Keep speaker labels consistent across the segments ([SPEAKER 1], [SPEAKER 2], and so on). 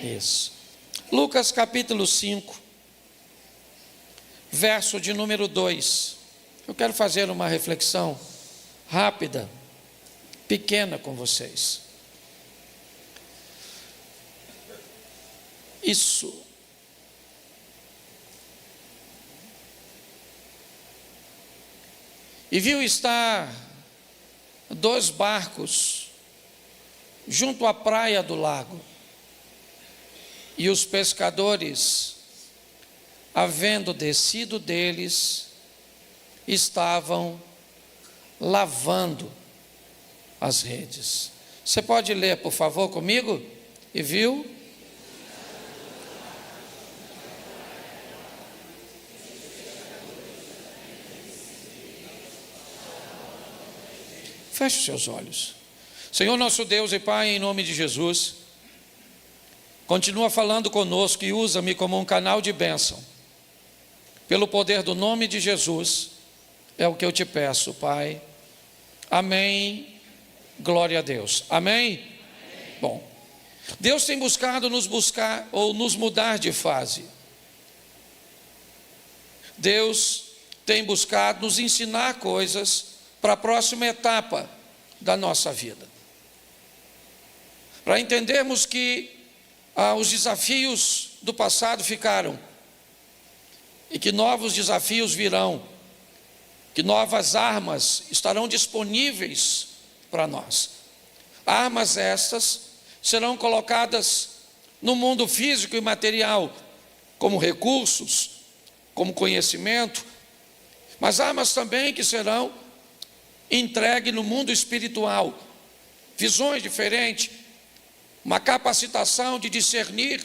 [SPEAKER 1] Isso. Lucas capítulo 5, verso de número 2. Eu quero fazer uma reflexão rápida, pequena com vocês. Isso. E viu estar 2 barcos junto à praia do lago. E os pescadores, havendo descido deles, estavam lavando as redes. Você pode ler, por favor, comigo? E viu? Feche os seus olhos. Senhor nosso Deus e Pai, em nome de Jesus, continua falando conosco e usa-me como um canal de bênção. Pelo poder do nome de Jesus, é o que eu te peço, Pai. Amém. Glória a Deus. Amém? Amém. Bom, Deus tem buscado nos buscar ou nos mudar de fase. Deus tem buscado nos ensinar coisas para a próxima etapa da nossa vida. Para entendermos que os desafios do passado ficaram e que novos desafios virão, que novas armas estarão disponíveis para nós. Armas estas serão colocadas no mundo físico e material, como recursos, como conhecimento, mas armas também que serão entregues no mundo espiritual, visões diferentes, uma capacitação de discernir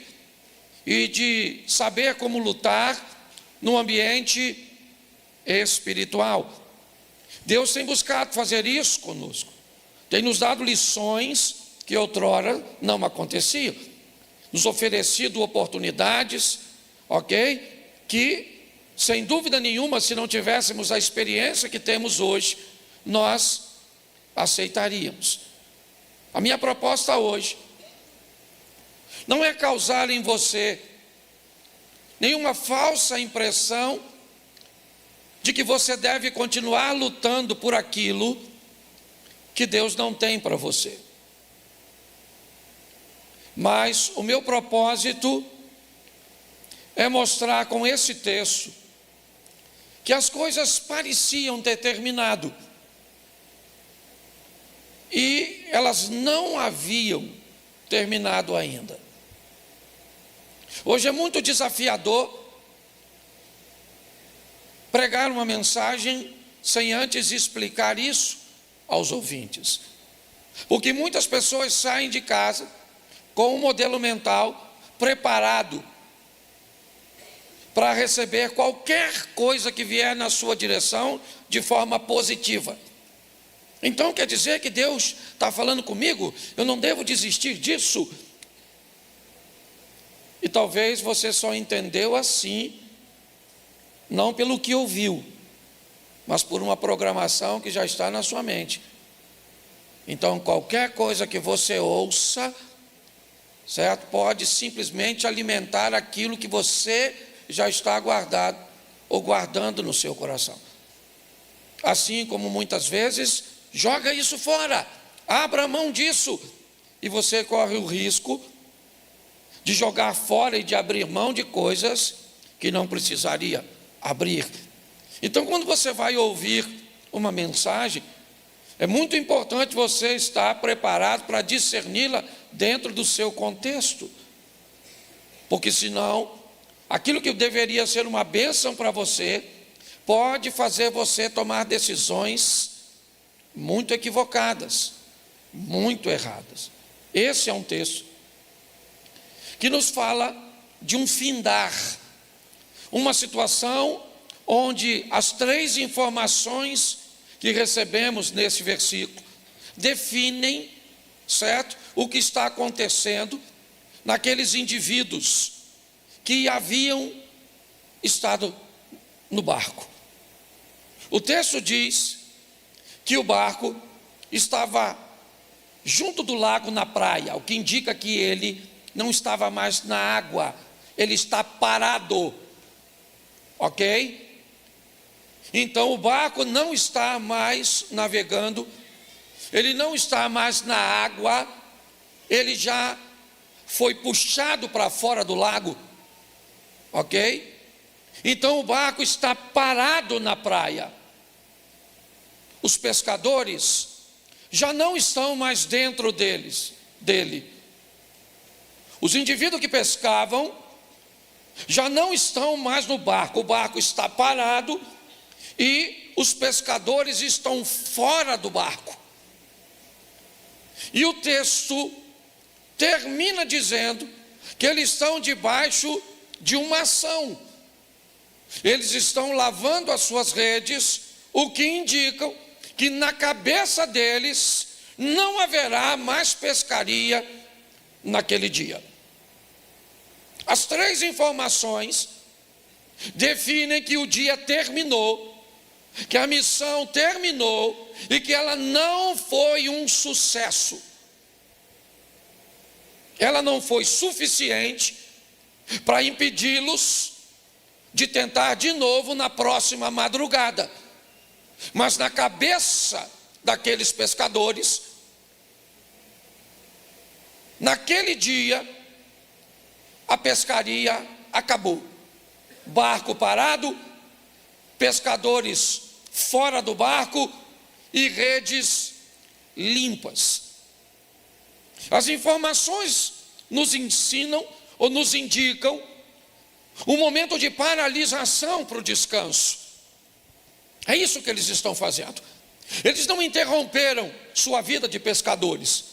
[SPEAKER 1] e de saber como lutar no ambiente espiritual. Deus tem buscado fazer isso conosco, tem nos dado lições que outrora não aconteciam, nos oferecido oportunidades, ok? Que, sem dúvida nenhuma, se não tivéssemos a experiência que temos hoje, nós aceitaríamos. A minha proposta hoje não é causar em você nenhuma falsa impressão de que você deve continuar lutando por aquilo que Deus não tem para você. Mas o meu propósito é mostrar com esse texto que as coisas pareciam ter terminado e elas não haviam terminado ainda. Hoje é muito desafiador pregar uma mensagem sem antes explicar isso aos ouvintes, porque muitas pessoas saem de casa com um modelo mental preparado para receber qualquer coisa que vier na sua direção de forma positiva. Então quer dizer que Deus está falando comigo, eu não devo desistir disso? E talvez você só entendeu assim, não pelo que ouviu, mas por uma programação que já está na sua mente. Então qualquer coisa que você ouça, certo? Pode simplesmente alimentar aquilo que você já está guardado ou guardando no seu coração. Assim como muitas vezes, joga isso fora, abra mão disso, e você corre o risco de jogar fora e de abrir mão de coisas que não precisaria abrir. Então, quando você vai ouvir uma mensagem, é muito importante você estar preparado para discerni-la dentro do seu contexto, porque senão, aquilo que deveria ser uma bênção para você, pode fazer você tomar decisões muito equivocadas, muito erradas. Esse é um texto que nos fala de um findar, uma situação onde as 3 informações que recebemos nesse versículo definem, certo, o que está acontecendo naqueles indivíduos que haviam estado no barco. O texto diz que o barco estava junto do lago, na praia, o que indica que ele não estava mais na água, ele está parado, ok? Então o barco não está mais navegando, ele não está mais na água, ele já foi puxado para fora do lago, ok? Então o barco está parado na praia. Os pescadores já não estão mais dentro dele. Os indivíduos que pescavam já não estão mais no barco. O barco está parado e os pescadores estão fora do barco. E o texto termina dizendo que eles estão debaixo de uma ação. Eles estão lavando as suas redes, o que indicam que na cabeça deles não haverá mais pescaria naquele dia. As três informações definem que o dia terminou, que a missão terminou e que ela não foi um sucesso. Ela não foi suficiente para impedi-los de tentar de novo na próxima madrugada. Mas na cabeça daqueles pescadores, naquele dia, a pescaria acabou. Barco parado, pescadores fora do barco e redes limpas. As informações nos ensinam ou nos indicam um momento de paralisação para o descanso. É isso que eles estão fazendo. Eles não interromperam sua vida de pescadores.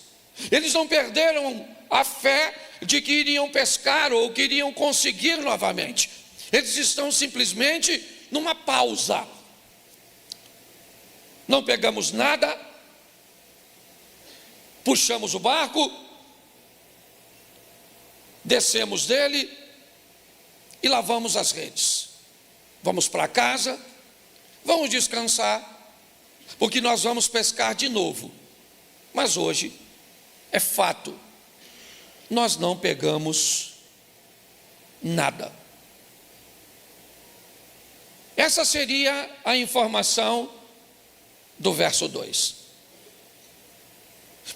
[SPEAKER 1] Eles não perderam a fé de que iriam pescar ou que iriam conseguir novamente. Eles estão simplesmente numa pausa. Não pegamos nada, puxamos o barco, descemos dele e lavamos as redes. Vamos para casa, vamos descansar, porque nós vamos pescar de novo. Mas hoje é fato, nós não pegamos nada. Essa seria a informação do verso 2.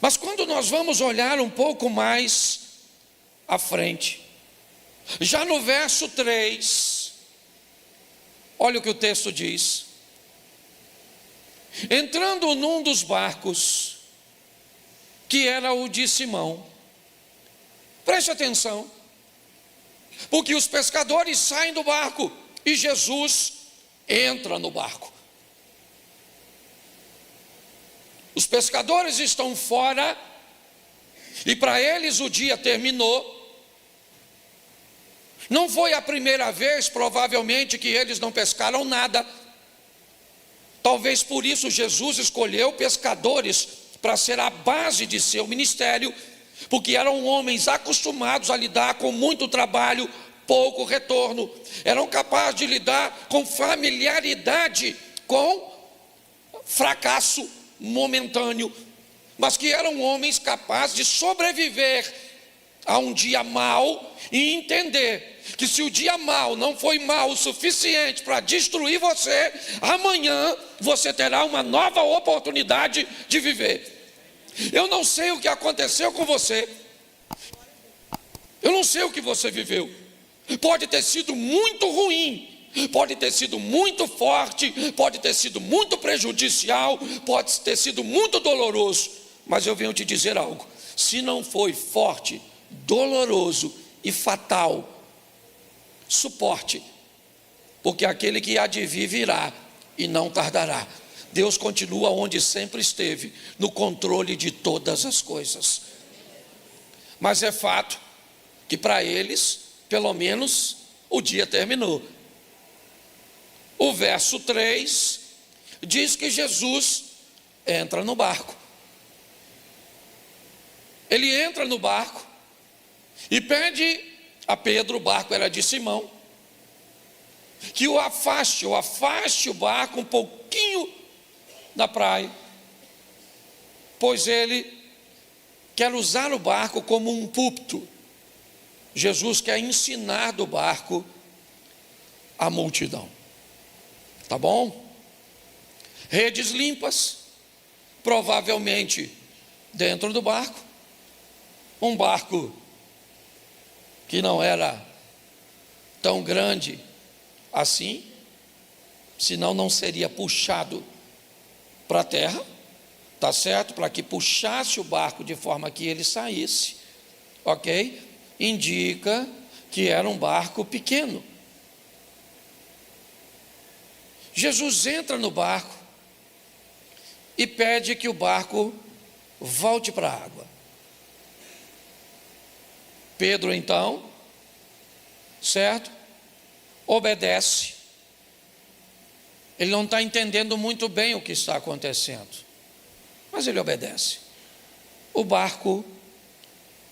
[SPEAKER 1] Mas quando nós vamos olhar um pouco mais à frente, já no verso 3, olha o que o texto diz: entrando num dos barcos, que era o de Simão. Preste atenção, porque os pescadores saem do barco e Jesus entra no barco. Os pescadores estão fora e para eles o dia terminou. Não foi a primeira vez, provavelmente, que eles não pescaram nada. Talvez por isso Jesus escolheu pescadores para ser a base de seu ministério, porque eram homens acostumados a lidar com muito trabalho, pouco retorno. Eram capazes de lidar com familiaridade, com fracasso momentâneo, mas que eram homens capazes de sobreviver a um dia mau e entender que se o dia mau não foi mau o suficiente para destruir você, amanhã você terá uma nova oportunidade de viver. Eu não sei o que aconteceu com você, eu não sei o que você viveu. Pode ter sido muito ruim, pode ter sido muito forte, pode ter sido muito prejudicial, pode ter sido muito doloroso, mas eu venho te dizer algo: se não foi forte, doloroso e fatal, suporte, porque aquele que há de vir virá e não tardará. Deus continua onde sempre esteve, no controle de todas as coisas. Mas é fato que para eles, pelo menos, o dia terminou. O verso 3 diz que Jesus entra no barco. Ele entra no barco e pede a Pedro, o barco era de Simão, que o afaste o barco um pouquinho da praia, pois ele quer usar o barco como um púlpito Jesus quer ensinar do barco a multidão. Tá bom? Redes limpas, provavelmente dentro do barco. Um barco que não era tão grande assim, senão não seria puxado para a terra, tá certo? Para que puxasse o barco de forma que ele saísse, ok? Indica que era um barco pequeno. Jesus entra no barco e pede que o barco volte para a água. Pedro então, certo? Obedece. Ele não está entendendo muito bem o que está acontecendo, mas ele obedece. O barco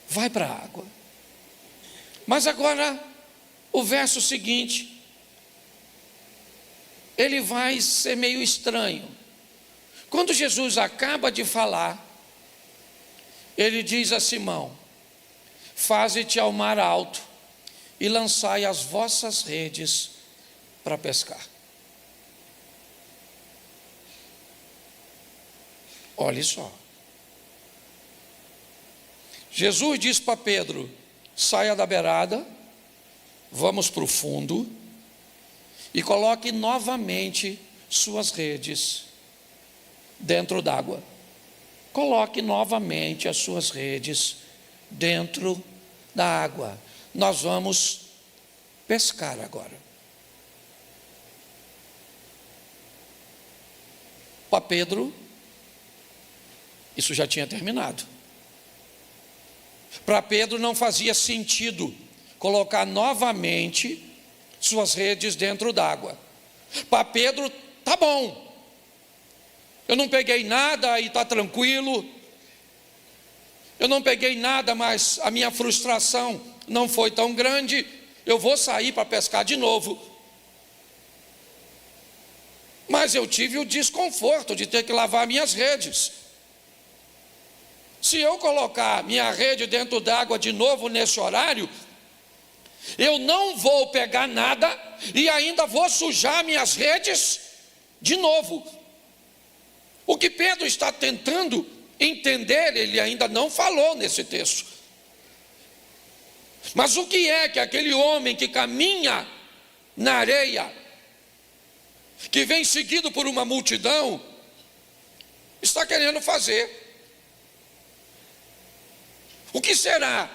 [SPEAKER 1] vai para a água. Mas agora, o verso seguinte, ele vai ser meio estranho. Quando Jesus acaba de falar, ele diz a Simão: faze-te ao mar alto e lançai as vossas redes para pescar. Olhe só. Jesus diz para Pedro: saia da beirada, vamos para o fundo e coloque novamente suas redes dentro d'água. Coloque novamente as suas redes dentro da água. Nós vamos pescar agora. Para Pedro, isso já tinha terminado. Para Pedro não fazia sentido colocar novamente suas redes dentro d'água. Para Pedro, tá bom, eu não peguei nada e está tranquilo, eu não peguei nada, mas a minha frustração não foi tão grande, eu vou sair para pescar de novo. Mas eu tive o desconforto de ter que lavar minhas redes. Se eu colocar minha rede dentro d'água de novo nesse horário, eu não vou pegar nada e ainda vou sujar minhas redes de novo. O que Pedro está tentando entender, ele ainda não falou nesse texto. Mas o que é que aquele homem que caminha na areia, que vem seguido por uma multidão, está querendo fazer? O que será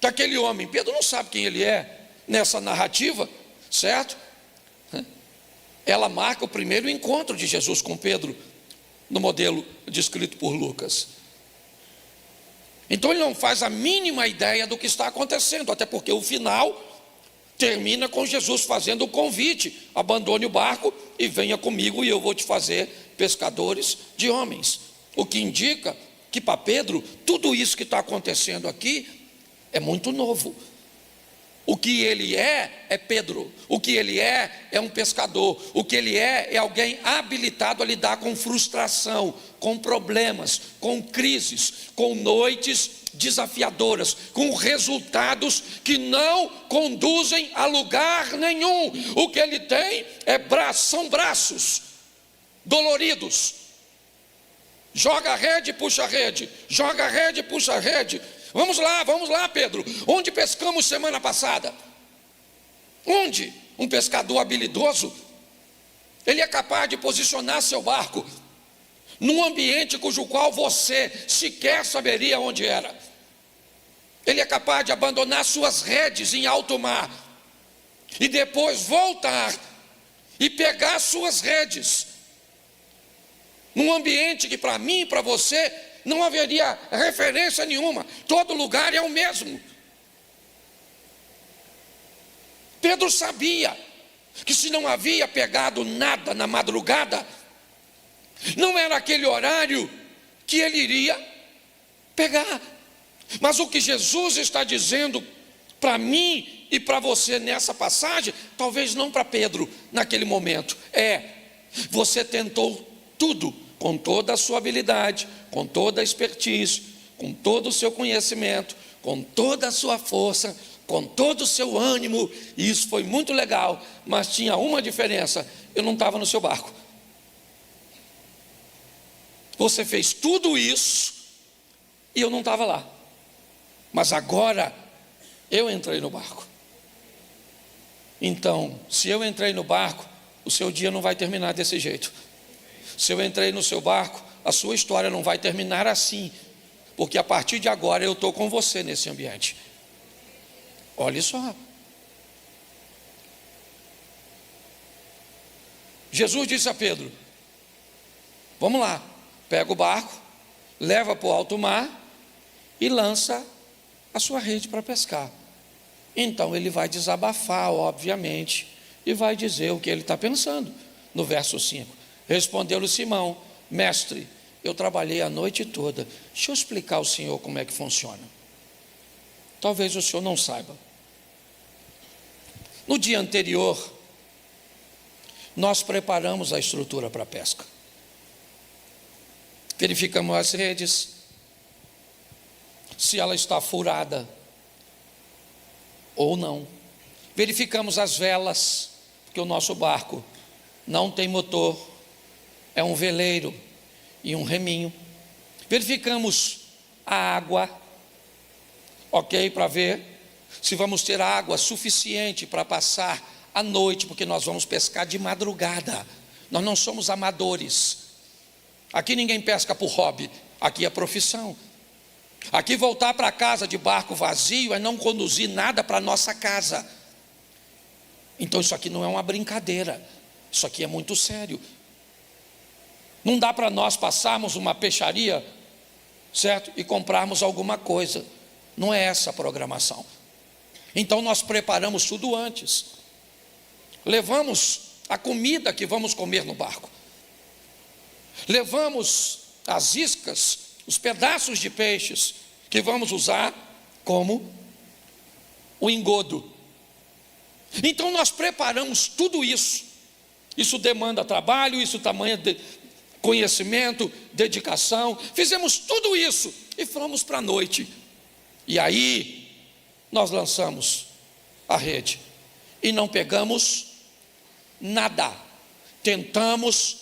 [SPEAKER 1] que aquele homem, Pedro não sabe quem ele é nessa narrativa, certo? Ela marca o primeiro encontro de Jesus com Pedro, no modelo descrito por Lucas. Então ele não faz a mínima ideia do que está acontecendo, até porque o final termina com Jesus fazendo o convite: abandone o barco e venha comigo e eu vou te fazer pescadores de homens. O que indica que para Pedro, tudo isso que está acontecendo aqui é muito novo. O que ele é Pedro. O que ele é um pescador. O que ele é alguém habilitado a lidar com frustração, com problemas, com crises, com noites desafiadoras, com resultados que não conduzem a lugar nenhum. O que ele tem são braços doloridos. Joga a rede, puxa a rede. Joga a rede, puxa a rede. Vamos lá, Pedro. Onde pescamos semana passada? Onde? Um pescador habilidoso, ele é capaz de posicionar seu barco num ambiente cujo qual você sequer saberia onde era. Ele é capaz de abandonar suas redes em alto mar e depois voltar e pegar suas redes num ambiente que para mim e para você não haveria referência nenhuma. Todo lugar é o mesmo. Pedro sabia que se não havia pegado nada na madrugada, não era aquele horário que ele iria pegar. Mas o que Jesus está dizendo para mim e para você nessa passagem, talvez não para Pedro naquele momento, você tentou tudo, com toda a sua habilidade, com toda a expertise, com todo o seu conhecimento, com toda a sua força, com todo o seu ânimo, e isso foi muito legal, mas tinha uma diferença: eu não estava no seu barco. Você fez tudo isso e eu não estava lá, mas agora eu entrei no barco. Então, se eu entrei no barco, o seu dia não vai terminar desse jeito. Se eu entrei no seu barco, a sua história não vai terminar assim, porque a partir de agora eu estou com você nesse ambiente. Olha só. Jesus disse a Pedro: vamos lá, pega o barco, leva para o alto mar e lança a sua rede para pescar. Então ele vai desabafar, obviamente, e vai dizer o que ele está pensando. No verso 5, respondeu-lhe Simão: mestre, eu trabalhei a noite toda, deixa eu explicar ao senhor como é que funciona. Talvez o senhor não saiba. No dia anterior, nós preparamos a estrutura para a pesca. Verificamos as redes, se ela está furada ou não. Verificamos as velas, porque o nosso barco não tem motor, é um veleiro e um reminho. Verificamos a água, ok, para ver se vamos ter água suficiente para passar a noite, porque nós vamos pescar de madrugada. Nós não somos amadores. Aqui ninguém pesca por hobby, aqui é profissão. Aqui voltar para casa de barco vazio é não conduzir nada para nossa casa. Então isso aqui não é uma brincadeira, isso aqui é muito sério. Não dá para nós passarmos uma peixaria, certo? E comprarmos alguma coisa. Não é essa a programação. Então nós preparamos tudo antes. Levamos a comida que vamos comer no barco. Levamos as iscas, os pedaços de peixes que vamos usar como o engodo. Então nós preparamos tudo isso. Isso demanda trabalho, isso tamanho de conhecimento, dedicação. Fizemos tudo isso e fomos para a noite. E aí nós lançamos a rede e não pegamos nada. Tentamos,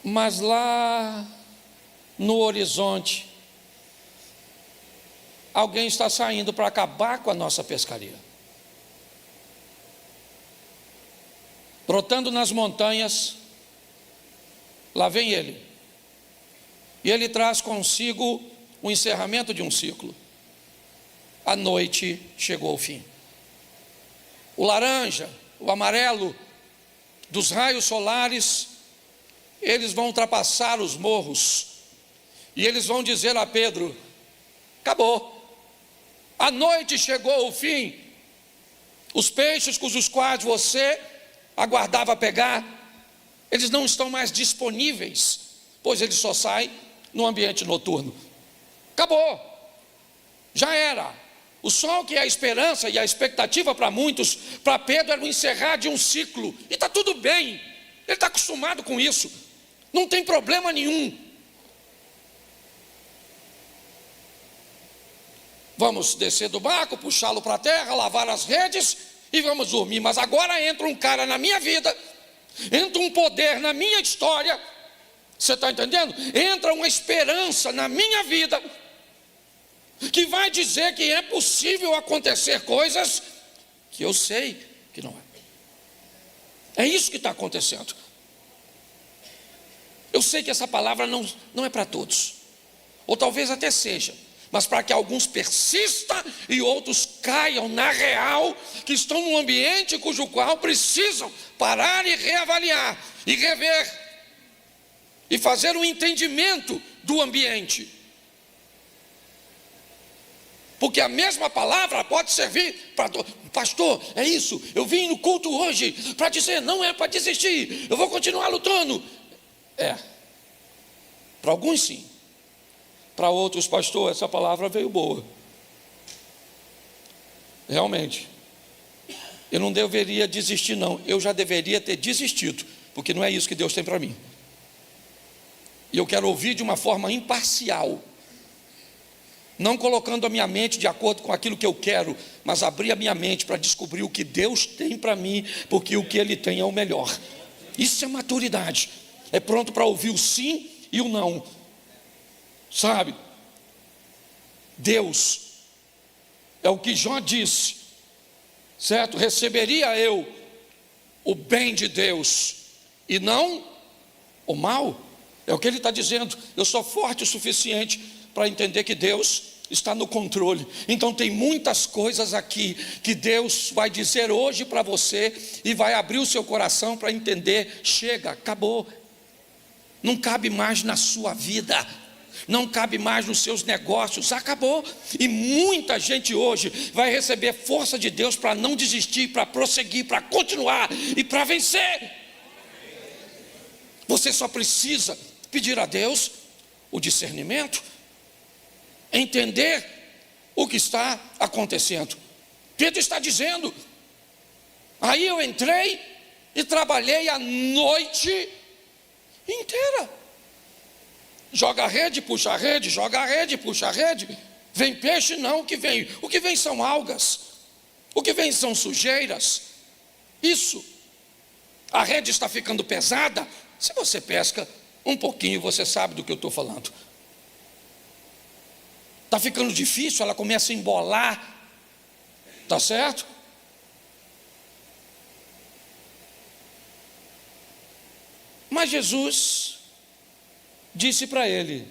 [SPEAKER 1] mas lá no horizonte, alguém está saindo para acabar com a nossa pescaria. Brotando nas montanhas, lá vem ele. E ele traz consigo o encerramento de um ciclo. A noite chegou ao fim. O laranja, o amarelo dos raios solares, eles vão ultrapassar os morros. E eles vão dizer a Pedro: acabou. A noite chegou ao fim. Os peixes cujos quais você aguardava pegar, eles não estão mais disponíveis, pois eles só saem no ambiente noturno. Acabou, já era. O sol, que é a esperança e a expectativa para muitos, para Pedro era o encerrar de um ciclo. E está tudo bem, ele está acostumado com isso, não tem problema nenhum. Vamos descer do barco, puxá-lo para a terra, lavar as redes e vamos dormir. Mas agora entra um cara na minha vida, entra um poder na minha história. Você está entendendo? Entra uma esperança na minha vida que vai dizer que é possível acontecer coisas que eu sei que não é. É isso que está acontecendo. Eu sei que essa palavra não é para todos, ou talvez até seja, mas para que alguns persistam e outros caiam na real, que estão num ambiente cujo qual precisam parar e reavaliar e rever e fazer um entendimento do ambiente. Porque a mesma palavra pode servir para pastor, é isso, eu vim no culto hoje para dizer, não é para desistir, eu vou continuar lutando. Para alguns sim, para outros, pastor, essa palavra veio boa. Realmente, eu não deveria desistir não, eu já deveria ter desistido, porque não é isso que Deus tem para mim. E eu quero ouvir de uma forma imparcial, não colocando a minha mente de acordo com aquilo que eu quero, mas abrir a minha mente para descobrir o que Deus tem para mim, porque o que Ele tem é o melhor. Isso é maturidade, é pronto para ouvir o sim e o não, sabe? Deus, é o que Jó disse, certo? Receberia eu o bem de Deus e não o mal? É o que ele está dizendo. Eu sou forte o suficiente para entender que Deus está no controle. Então tem muitas coisas aqui que Deus vai dizer hoje para você e vai abrir o seu coração para entender. Chega, acabou, não cabe mais na sua vida, não cabe mais nos seus negócios, acabou. E muita gente hoje vai receber força de Deus para não desistir, para prosseguir, para continuar e para vencer. Você só precisa pedir a Deus o discernimento, entender o que está acontecendo. Pedro está dizendo, aí eu entrei e trabalhei a noite inteira. Joga a rede, puxa a rede, joga a rede, puxa a rede. Vem peixe? Não, o que vem são algas, o que vem são sujeiras. Isso, a rede está ficando pesada. Se você pesca um pouquinho, você sabe do que eu estou falando. Está ficando difícil, ela começa a embolar, está certo? Mas Jesus disse para ele,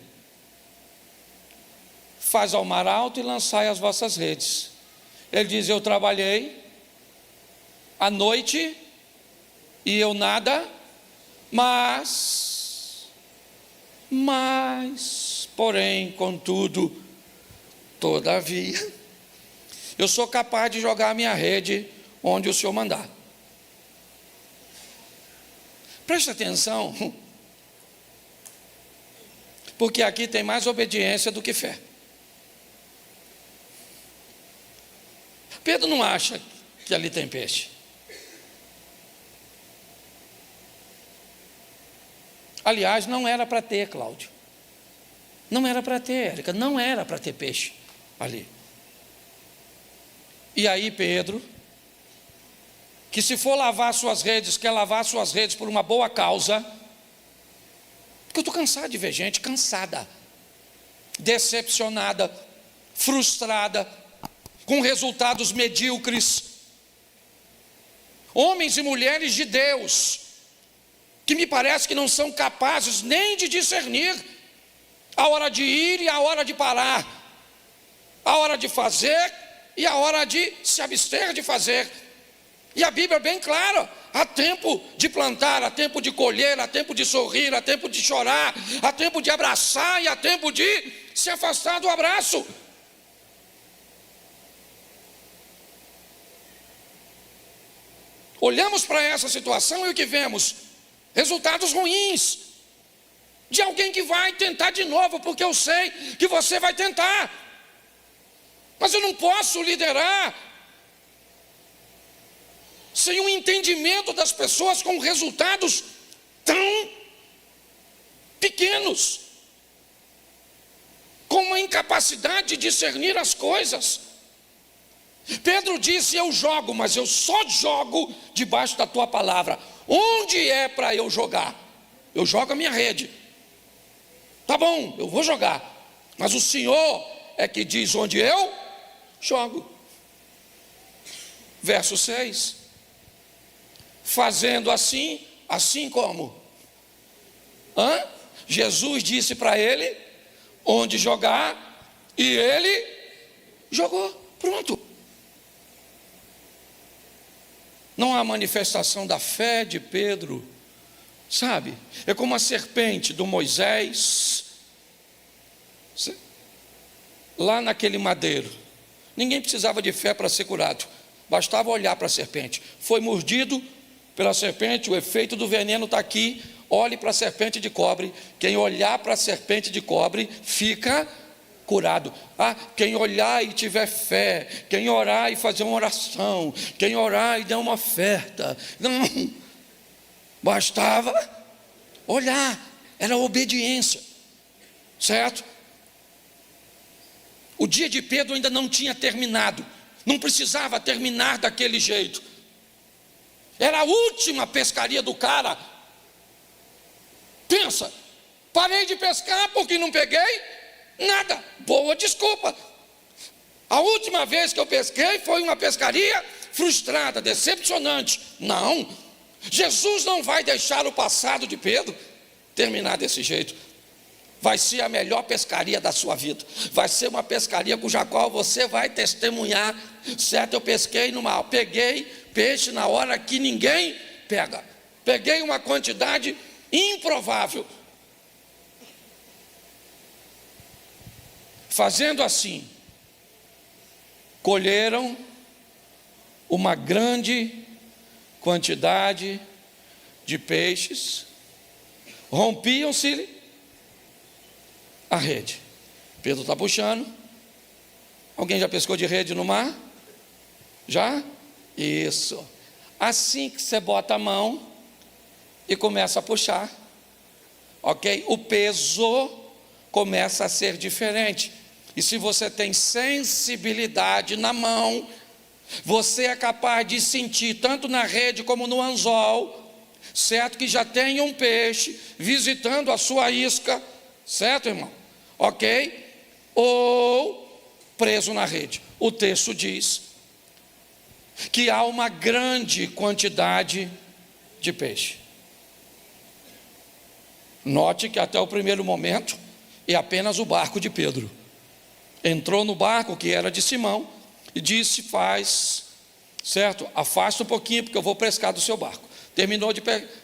[SPEAKER 1] faz ao mar alto e lançai as vossas redes. Ele diz, eu trabalhei à noite e eu nada, porém, contudo, todavia, eu sou capaz de jogar a minha rede onde o Senhor mandar. Preste atenção, porque aqui tem mais obediência do que fé. Pedro não acha que ali tem peixe. Aliás, não era para ter, Cláudio. Não era para ter, Érica, não era para ter peixe ali. E aí Pedro, que se for lavar suas redes, quer lavar suas redes por uma boa causa, porque eu estou cansado de ver gente cansada, decepcionada, frustrada, com resultados medíocres, homens e mulheres de Deus, que me parece que não são capazes nem de discernir a hora de ir e a hora de parar, a hora de fazer e a hora de se abster de fazer. E a Bíblia é bem clara, há tempo de plantar, há tempo de colher, há tempo de sorrir, há tempo de chorar, há tempo de abraçar e há tempo de se afastar do abraço. Olhamos para essa situação e o que vemos? Resultados ruins, de alguém que vai tentar de novo, porque eu sei que você vai tentar, mas eu não posso liderar sem um entendimento das pessoas com resultados tão pequenos, com uma incapacidade de discernir as coisas. Pedro disse, eu jogo, mas eu só jogo debaixo da tua palavra. Onde é para eu jogar? Eu jogo a minha rede. Tá bom, eu vou jogar, mas o Senhor é que diz onde eu jogo. Verso 6. Fazendo assim, assim como? Jesus disse para ele onde jogar e ele jogou, pronto. Não há manifestação da fé de Pedro, sabe? É como a serpente do Moisés, lá naquele madeiro. Ninguém precisava de fé para ser curado, bastava olhar para a serpente. Foi mordido pela serpente, o efeito do veneno está aqui. Olhe para a serpente de cobre. Quem olhar para a serpente de cobre fica curado. Quem olhar e tiver fé, quem orar e fazer uma oração, quem orar e dar uma oferta. Não, bastava olhar, era obediência, certo? O dia de Pedro ainda não tinha terminado, não precisava terminar daquele jeito, era a última pescaria do cara. Pensa, parei de pescar porque não peguei nada, boa desculpa. A última vez que eu pesquei foi uma pescaria frustrada, decepcionante. Não, Jesus não vai deixar o passado de Pedro terminar desse jeito. Vai ser a melhor pescaria da sua vida, vai ser uma pescaria cuja qual você vai testemunhar, certo? Eu pesquei no mar, peguei peixe na hora que ninguém pega, peguei uma quantidade improvável. Fazendo assim, colheram uma grande quantidade de peixes, rompiam-se a rede. Pedro está puxando. Alguém já pescou de rede no mar? Já? Isso. Assim que você bota a mão e começa a puxar, ok? O peso começa a ser diferente. E se você tem sensibilidade na mão, você é capaz de sentir, tanto na rede como no anzol, certo? Que já tem um peixe visitando a sua isca, certo, irmão? Ok? Ou preso na rede. O texto diz que há uma grande quantidade de peixe. Note que até o primeiro momento é apenas o barco de Pedro. Entrou no barco que era de Simão e disse: faz, certo? Afasta um pouquinho porque eu vou pescar do seu barco. Terminou de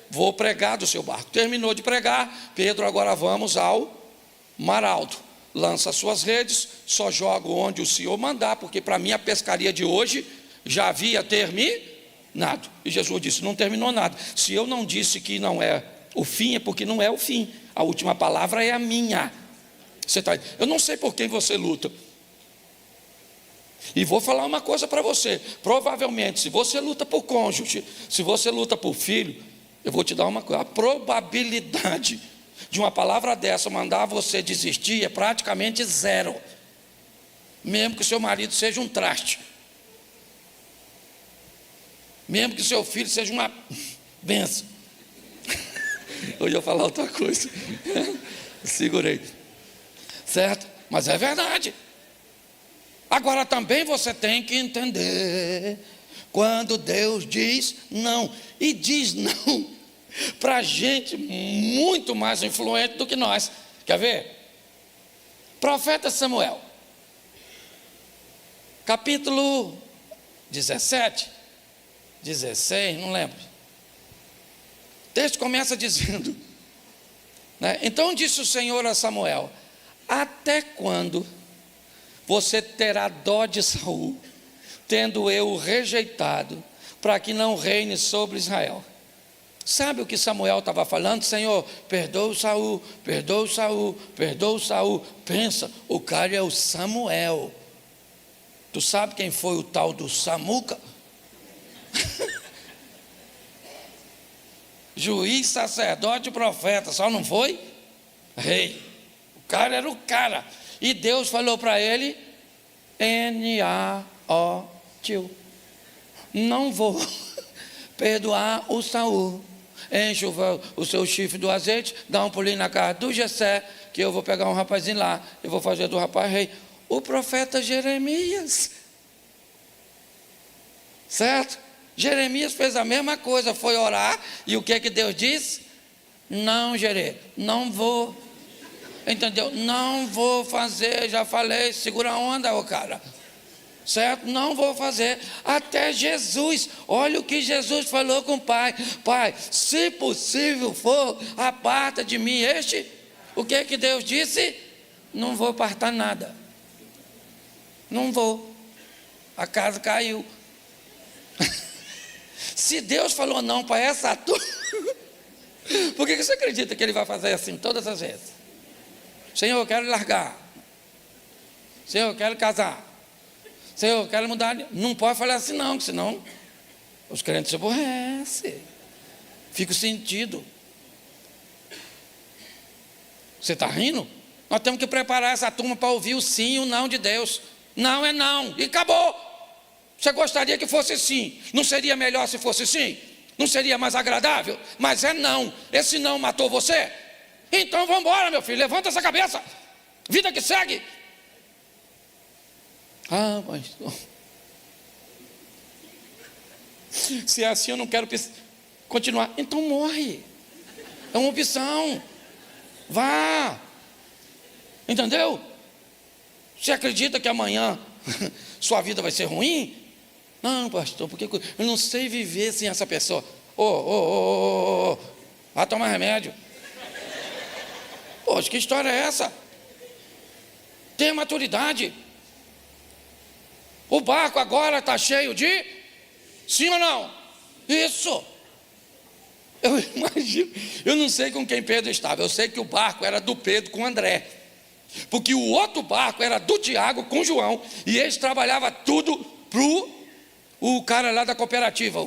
[SPEAKER 1] vou pregar do seu barco. Terminou de pregar, Pedro, agora vamos ao mar alto. Lança suas redes, só jogo onde o Senhor mandar, porque para mim a pescaria de hoje já havia terminado. E Jesus disse: não terminou nada. Se eu não disse que não é o fim, é porque não é o fim. A última palavra é a minha. Eu não sei por quem você luta. E vou falar uma coisa para você. Provavelmente, se você luta por cônjuge, se você luta por filho, eu vou te dar uma coisa: a probabilidade de uma palavra dessa mandar você desistir é praticamente zero, mesmo que seu marido seja um traste, mesmo que seu filho seja uma benção. Eu ia falar outra coisa, segurei, certo? Mas é verdade. Agora também você tem que entender, quando Deus diz não, e diz não para gente muito mais influente do que nós. Quer ver? Profeta Samuel, capítulo 17, 16, não lembro. O texto começa dizendo, né? Então disse o Senhor a Samuel: até quando você terá dó de Saul, tendo eu o rejeitado, para que não reine sobre Israel? Sabe o que Samuel estava falando? Senhor, perdoa o Saul, perdoa o Saul, perdoa o Saul. Pensa, o cara é o Samuel. Tu sabe quem foi o tal do Samuca? Juiz, sacerdote e profeta, só não foi rei. O cara era o cara. E Deus falou para ele: N-A-O-T-U, não vou perdoar o Saul. Enche o seu chifre do azeite, dá um pulinho na casa do Jessé, que eu vou pegar um rapazinho lá, eu vou fazer do rapaz rei. O profeta Jeremias, certo? Jeremias fez a mesma coisa, foi orar, e o que Deus disse? Não, não vou, entendeu? Não vou fazer, já falei, segura a onda, ô cara, certo? Não vou fazer. Até Jesus, olha o que Jesus falou com o Pai: Pai, se possível for, aparta de mim este. O que Deus disse? Não vou apartar nada, não vou, a casa caiu. Se Deus falou não para essa turma, por que você acredita que Ele vai fazer assim todas as vezes? Senhor, eu quero largar. Senhor, eu quero casar. Senhor, eu quero mudar. Não pode falar assim não, porque senão os crentes se aborrecem. Fica o sentido. Você está rindo? Nós temos que preparar essa turma para ouvir o sim e o não de Deus. Não é não, e acabou. Você gostaria que fosse sim? Não seria melhor se fosse sim? Não seria mais agradável? Mas é não. Esse não matou você? Então vamos embora, meu filho, levanta essa cabeça. Vida que segue. Ah, mas se é assim eu não quero continuar. Então morre. É uma opção. Vá. Entendeu? Você acredita que amanhã sua vida vai ser ruim? Não, pastor, porque eu não sei viver sem essa pessoa. Vai tomar remédio. Poxa, que história é essa? Tenha maturidade. O barco agora está cheio de... Sim ou não? Isso. Eu imagino, eu não sei com quem Pedro estava. Eu sei que o barco era do Pedro com André. Porque o outro barco era do Tiago com João. E eles trabalhavam tudo para o cara lá da cooperativa.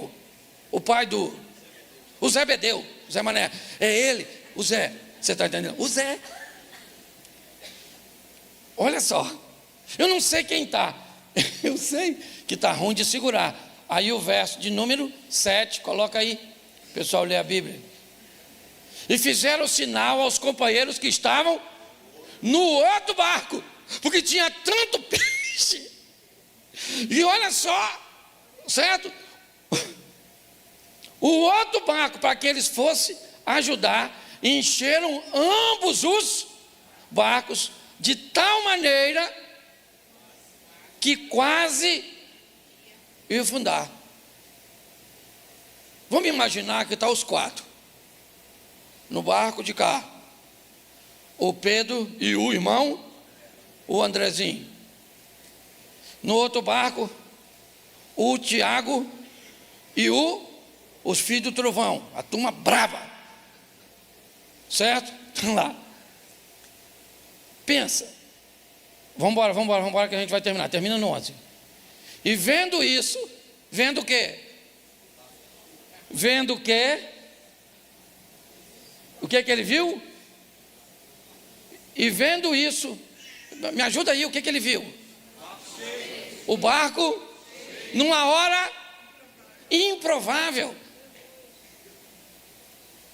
[SPEAKER 1] O pai do... O Zé Bedeu, o Zé Mané. É ele, o Zé. Você está entendendo? O Zé. Olha só. Eu não sei quem está. Eu sei que está ruim de segurar. Aí o verso de número 7, coloca aí. O pessoal lê a Bíblia. E fizeram sinal aos companheiros que estavam no outro barco, porque tinha tanto peixe. E olha só, certo? O outro barco, para que eles fossem ajudar, encheram ambos os barcos de tal maneira que quase ia afundar. Vamos imaginar que está os quatro no barco de cá. O Pedro e o irmão, o Andrezinho. No outro barco, o Tiago e os filhos do trovão, a turma brava. Certo? Vamos lá. Pensa. Vamos embora que a gente vai terminar. Termina no 11. E vendo isso, vendo o quê? Vendo o quê? O que ele viu? E vendo isso, me ajuda aí, o que ele viu? O barco, numa hora improvável.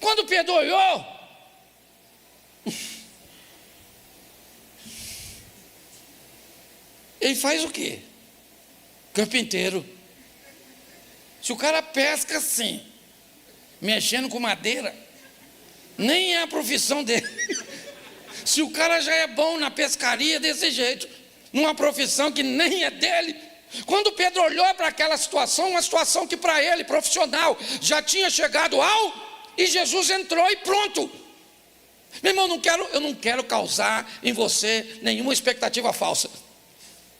[SPEAKER 1] Quando Pedro olhou, ele faz o quê? Carpinteiro. Se o cara pesca assim, mexendo com madeira, nem é a profissão dele. Se o cara já é bom na pescaria desse jeito, numa profissão que nem é dele. Quando Pedro olhou para aquela situação, uma situação que para ele, profissional, já tinha chegado e Jesus entrou e pronto. Meu irmão, eu não quero causar em você nenhuma expectativa falsa.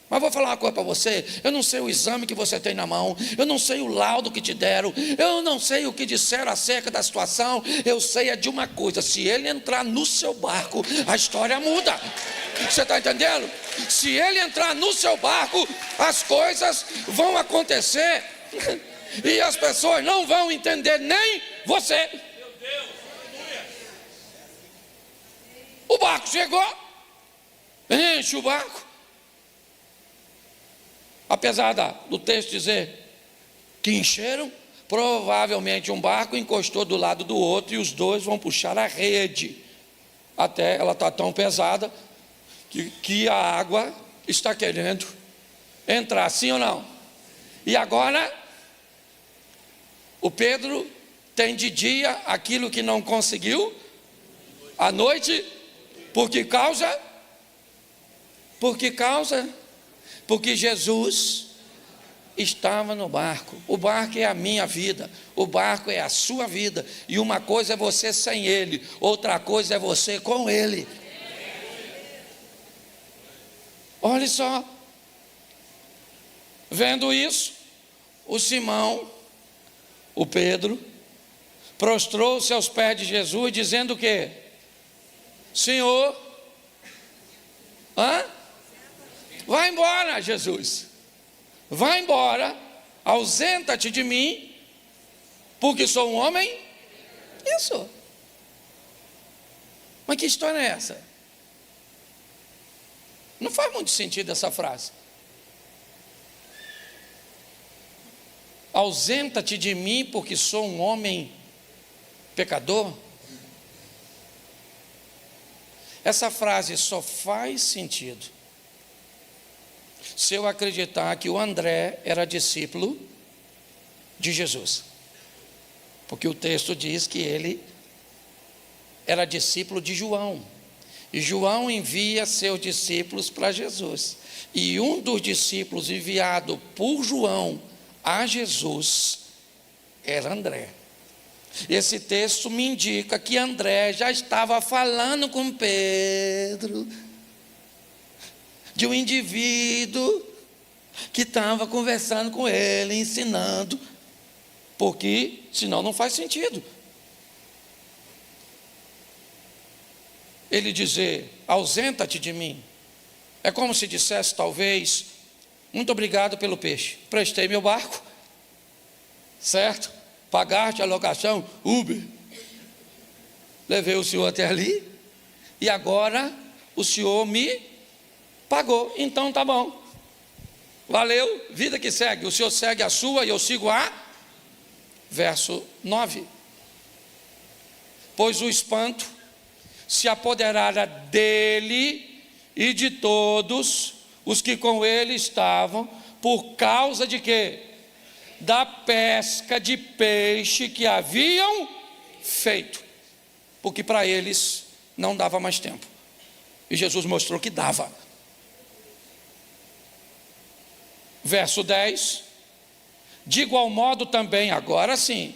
[SPEAKER 1] Mas vou falar uma coisa para você, eu não sei o exame que você tem na mão, eu não sei o laudo que te deram, eu não sei o que disseram acerca da situação, eu sei de uma coisa, se ele entrar no seu barco, a história muda. Você está entendendo? Se ele entrar no seu barco, as coisas vão acontecer e as pessoas não vão entender, nem você. O barco chegou, enche o barco. Apesar do texto dizer que encheram, provavelmente um barco encostou do lado do outro e os dois vão puxar a rede. Até ela está tão pesada que a água está querendo entrar, sim ou não? E agora, o Pedro tem de dia aquilo que não conseguiu, à noite, por que causa? Porque Jesus estava no barco. O barco é a minha vida, o barco é a sua vida, e uma coisa é você sem ele, outra coisa é você com ele. Olha só, vendo isso, o Simão, o Pedro, prostrou-se aos pés de Jesus, dizendo o quê? Senhor, vai embora, Jesus, vai embora, ausenta-te de mim, porque sou um homem. Isso. Mas que história é essa? Não faz muito sentido essa frase. Ausenta-te de mim, porque sou um homem pecador. Essa frase só faz sentido se eu acreditar que o André era discípulo de Jesus, porque o texto diz que ele era discípulo de João, e João envia seus discípulos para Jesus, e um dos discípulos enviado por João a Jesus era André. Esse texto me indica que André já estava falando com Pedro, de um indivíduo que estava conversando com ele, ensinando, porque senão não faz sentido ele dizer, ausenta-te de mim. É como se dissesse talvez, muito obrigado pelo peixe, prestei meu barco, certo? Pagaste a locação, Uber, levei o senhor até ali, e agora o senhor me pagou, então tá bom, valeu, vida que segue, o senhor segue a sua e eu sigo a. Verso 9, pois o espanto se apoderara dele e de todos os que com ele estavam, por causa de quê? Da pesca de peixe que haviam feito, porque para eles não dava mais tempo, e Jesus mostrou que dava. Verso 10, de igual modo também, agora sim,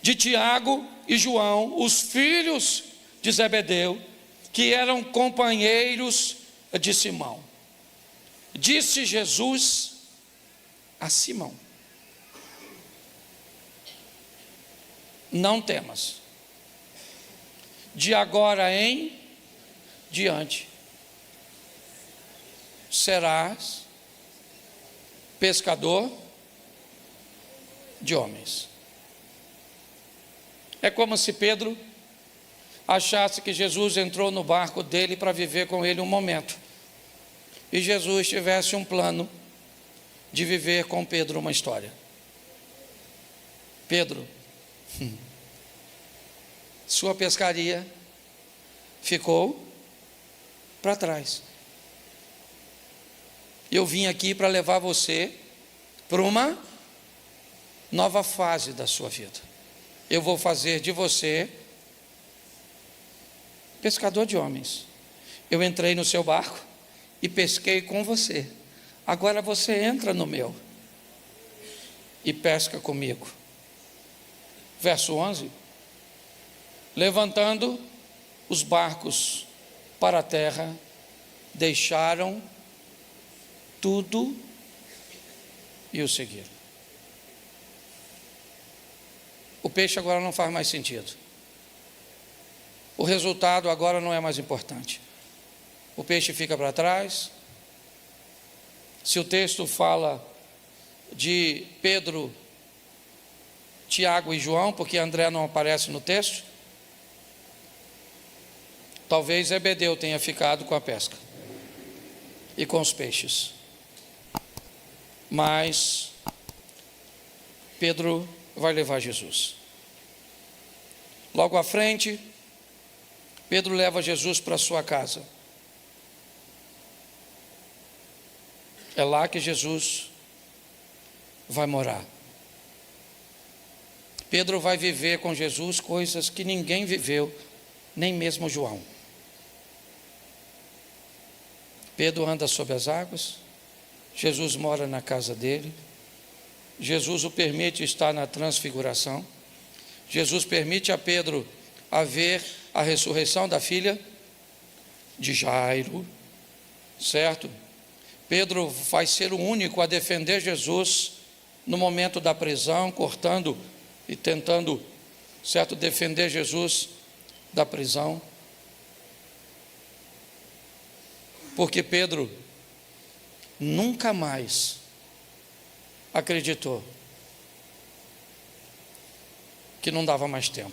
[SPEAKER 1] de Tiago e João, os filhos de Zebedeu, que eram companheiros de Simão. Disse Jesus a Simão: não temas, de agora em diante serás pescador de homens. É como se Pedro achasse que Jesus entrou no barco dele para viver com ele um momento, e Jesus tivesse um plano de viver com Pedro uma história. Pedro, sua pescaria ficou para trás. Eu vim aqui para levar você para uma nova fase da sua vida. Eu vou fazer de você pescador de homens. Eu entrei no seu barco e pesquei com você. Agora você entra no meu e pesca comigo. Verso 11, levantando os barcos para a terra, deixaram tudo e o seguiram. O peixe agora não faz mais sentido. O resultado agora não é mais importante. O peixe fica para trás. Se o texto fala de Pedro, Tiago e João, porque André não aparece no texto, talvez Zebedeu tenha ficado com a pesca e com os peixes. Mas Pedro vai levar Jesus. Logo à frente, Pedro leva Jesus para sua casa. É lá que Jesus vai morar. Pedro vai viver com Jesus coisas que ninguém viveu, nem mesmo João. Pedro anda sobre as águas, Jesus mora na casa dele, Jesus o permite estar na transfiguração, Jesus permite a Pedro a ver a ressurreição da filha de Jairo, certo? Pedro vai ser o único a defender Jesus no momento da prisão, cortando e tentando, certo, defender Jesus da prisão. Porque Pedro nunca mais acreditou que não dava mais tempo.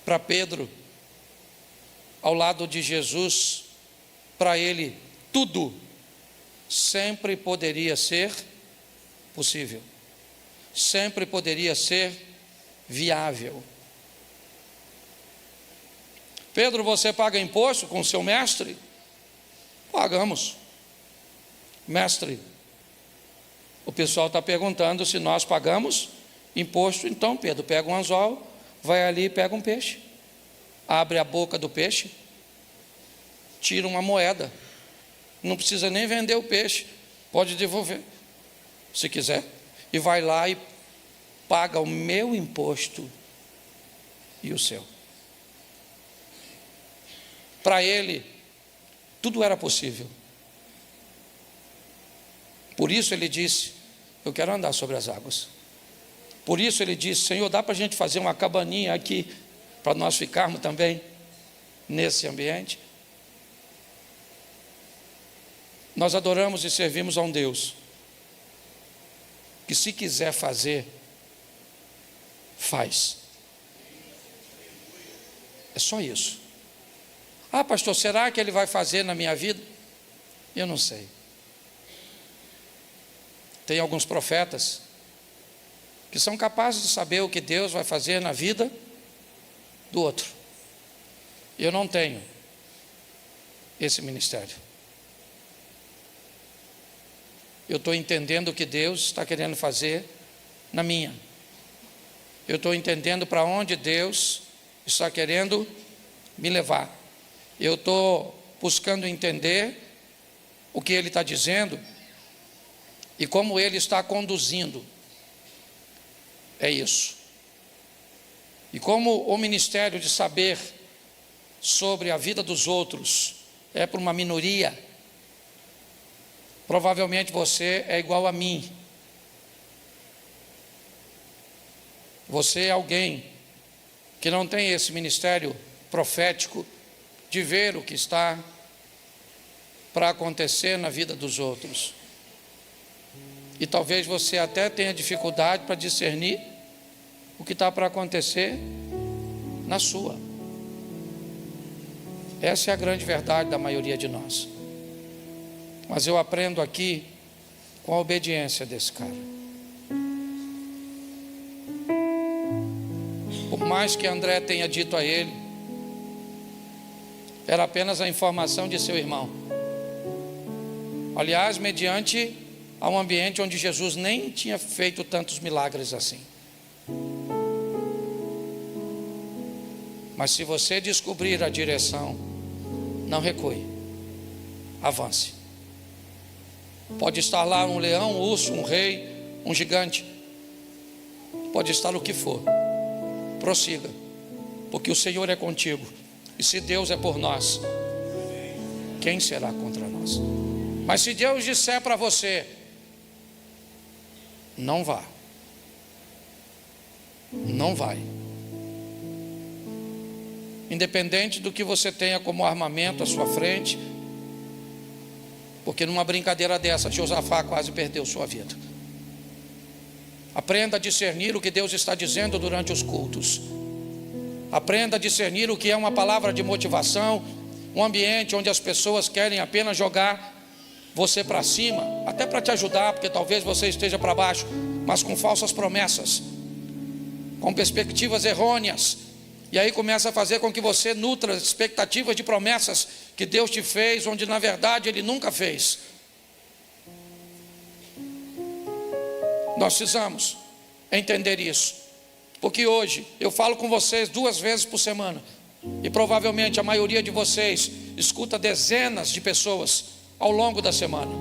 [SPEAKER 1] Para Pedro, ao lado de Jesus, para ele tudo sempre poderia ser possível, sempre poderia ser viável. Pedro, você paga imposto com o seu mestre? Pagamos. Mestre, o pessoal está perguntando se nós pagamos imposto. Então Pedro pega um anzol, vai ali e pega um peixe, abre a boca do peixe, tira uma moeda, não precisa nem vender o peixe, pode devolver se quiser, e vai lá e paga o meu imposto e o seu. Para ele tudo era possível. Por isso ele disse: eu quero andar sobre as águas. Por isso ele disse: Senhor, dá para a gente fazer uma cabaninha aqui, para nós ficarmos também nesse ambiente? Nós adoramos e servimos a um Deus que, se quiser fazer, faz. É só isso. Ah, pastor, será que ele vai fazer na minha vida? Eu não sei. Tem alguns profetas que são capazes de saber o que Deus vai fazer na vida do outro. Eu não tenho esse ministério. Eu estou entendendo o que Deus está querendo fazer na minha. Eu estou entendendo para onde Deus está querendo me levar. Eu estou buscando entender o que Ele está dizendo e como Ele está conduzindo. É isso. E como o ministério de saber sobre a vida dos outros é para uma minoria, provavelmente você é igual a mim. Você é alguém que não tem esse ministério profético de ver o que está para acontecer na vida dos outros. E talvez você até tenha dificuldade para discernir o que está para acontecer na sua. Essa é a grande verdade da maioria de nós. Mas eu aprendo aqui com a obediência desse cara. Por mais que André tenha dito a ele, era apenas a informação de seu irmão. Aliás, mediante a um ambiente onde Jesus nem tinha feito tantos milagres assim. Mas se você descobrir a direção, não recue, avance. Pode estar lá um leão, um urso, um rei, um gigante, pode estar o que for, prossiga, porque o Senhor é contigo. E se Deus é por nós, quem será contra nós? Mas se Deus disser para você, não vá, não vai. Independente do que você tenha como armamento à sua frente, porque numa brincadeira dessa, Josafá quase perdeu sua vida. Aprenda a discernir o que Deus está dizendo durante os cultos. Aprenda a discernir o que é uma palavra de motivação, um ambiente onde as pessoas querem apenas jogar você para cima, até para te ajudar, porque talvez você esteja para baixo, mas com falsas promessas, com perspectivas errôneas, e aí começa a fazer com que você nutra expectativas de promessas que Deus te fez, onde na verdade Ele nunca fez. Nós precisamos entender isso, porque hoje eu falo com vocês 2 vezes por semana, e provavelmente a maioria de vocês escuta dezenas de pessoas ao longo da semana,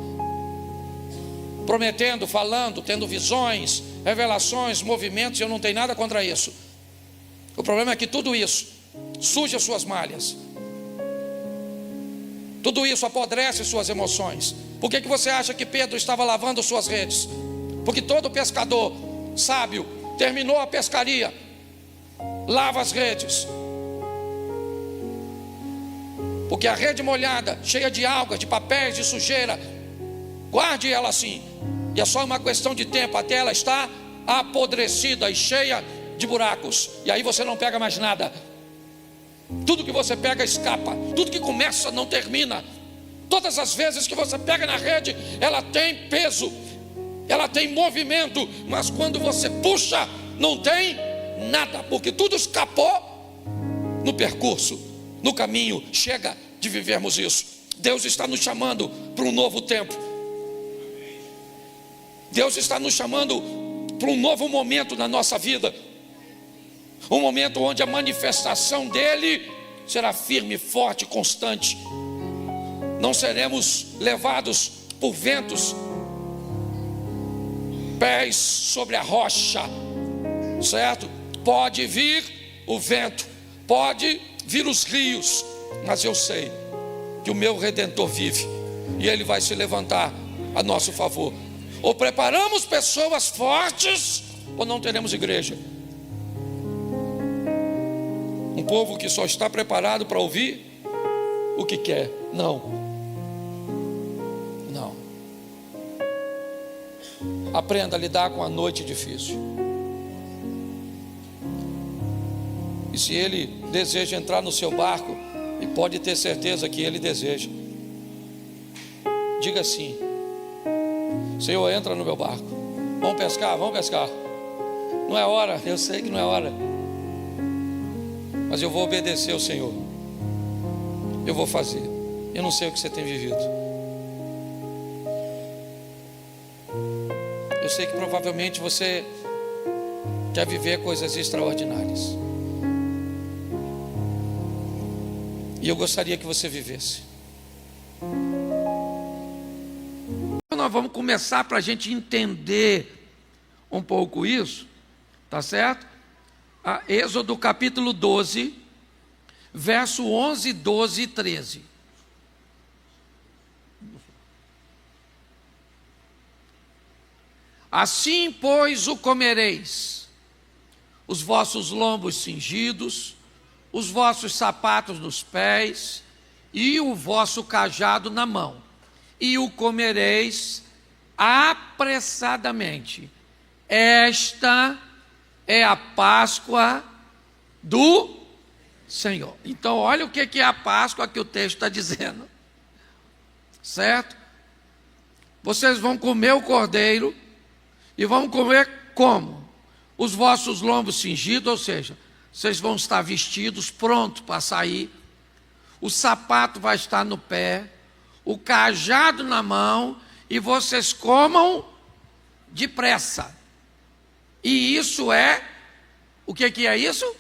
[SPEAKER 1] prometendo, falando, tendo visões, revelações, movimentos. Eu não tenho nada contra isso. O problema é que tudo isso suja suas malhas, tudo isso apodrece suas emoções. Por que você acha que Pedro estava lavando suas redes? Porque todo pescador sábio terminou a pescaria, lava as redes. Porque a rede molhada, cheia de algas, de papéis, de sujeira, guarde ela assim, e é só uma questão de tempo até ela estar apodrecida e cheia de buracos, e aí você não pega mais nada. Tudo que você pega escapa, tudo que começa não termina. Todas as vezes que você pega na rede, ela tem peso, ela tem movimento, mas quando você puxa, não tem nada, porque tudo escapou no percurso, no caminho. Chega de vivermos isso. Deus está nos chamando para um novo tempo. Deus está nos chamando para um novo momento na nossa vida. Um momento onde a manifestação dele será firme, forte, constante. Não seremos levados por ventos, pés sobre a rocha, certo? Pode vir o vento, pode vir os rios, mas eu sei que o meu Redentor vive e ele vai se levantar a nosso favor. Ou preparamos pessoas fortes, ou não teremos igreja. Um povo que só está preparado para ouvir o que quer. Não. Aprenda a lidar com a noite difícil. E se ele deseja entrar no seu barco, e pode ter certeza que ele deseja, diga assim: Senhor, entra no meu barco. Vamos pescar, vamos pescar. Não é hora, eu sei que não é hora, mas eu vou obedecer ao Senhor. Eu vou fazer. Eu não sei o que você tem vivido. Eu sei que provavelmente você quer viver coisas extraordinárias, e eu gostaria que você vivesse. Nós vamos começar para a gente entender um pouco isso, tá certo? Êxodo capítulo 12, verso 11, 12 e 13. Assim, pois, o comereis: os vossos lombos cingidos, os vossos sapatos nos pés, e o vosso cajado na mão, e o comereis apressadamente. Esta é a Páscoa do Senhor. Então, olha o que é a Páscoa que o texto está dizendo, certo? Vocês vão comer o cordeiro, e vão comer como? Os vossos lombos cingidos, ou seja, vocês vão estar vestidos, prontos para sair. O sapato vai estar no pé, o cajado na mão, e vocês comam depressa. E isso é, o que é isso?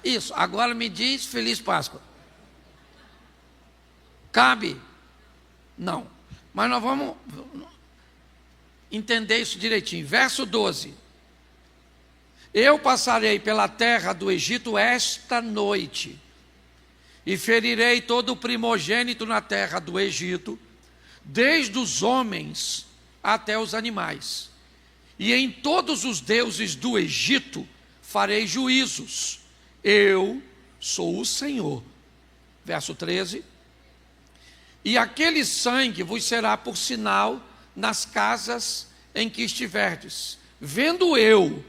[SPEAKER 1] Isso. Agora me diz, Feliz Páscoa. Cabe? Não. Mas nós vamos entender isso direitinho. Verso 12: eu passarei pela terra do Egito esta noite, e ferirei todo o primogênito na terra do Egito, desde os homens até os animais, e em todos os deuses do Egito farei juízos. Eu sou o Senhor. Verso 13: e aquele sangue vos será por sinal nas casas em que estiverdes. Vendo eu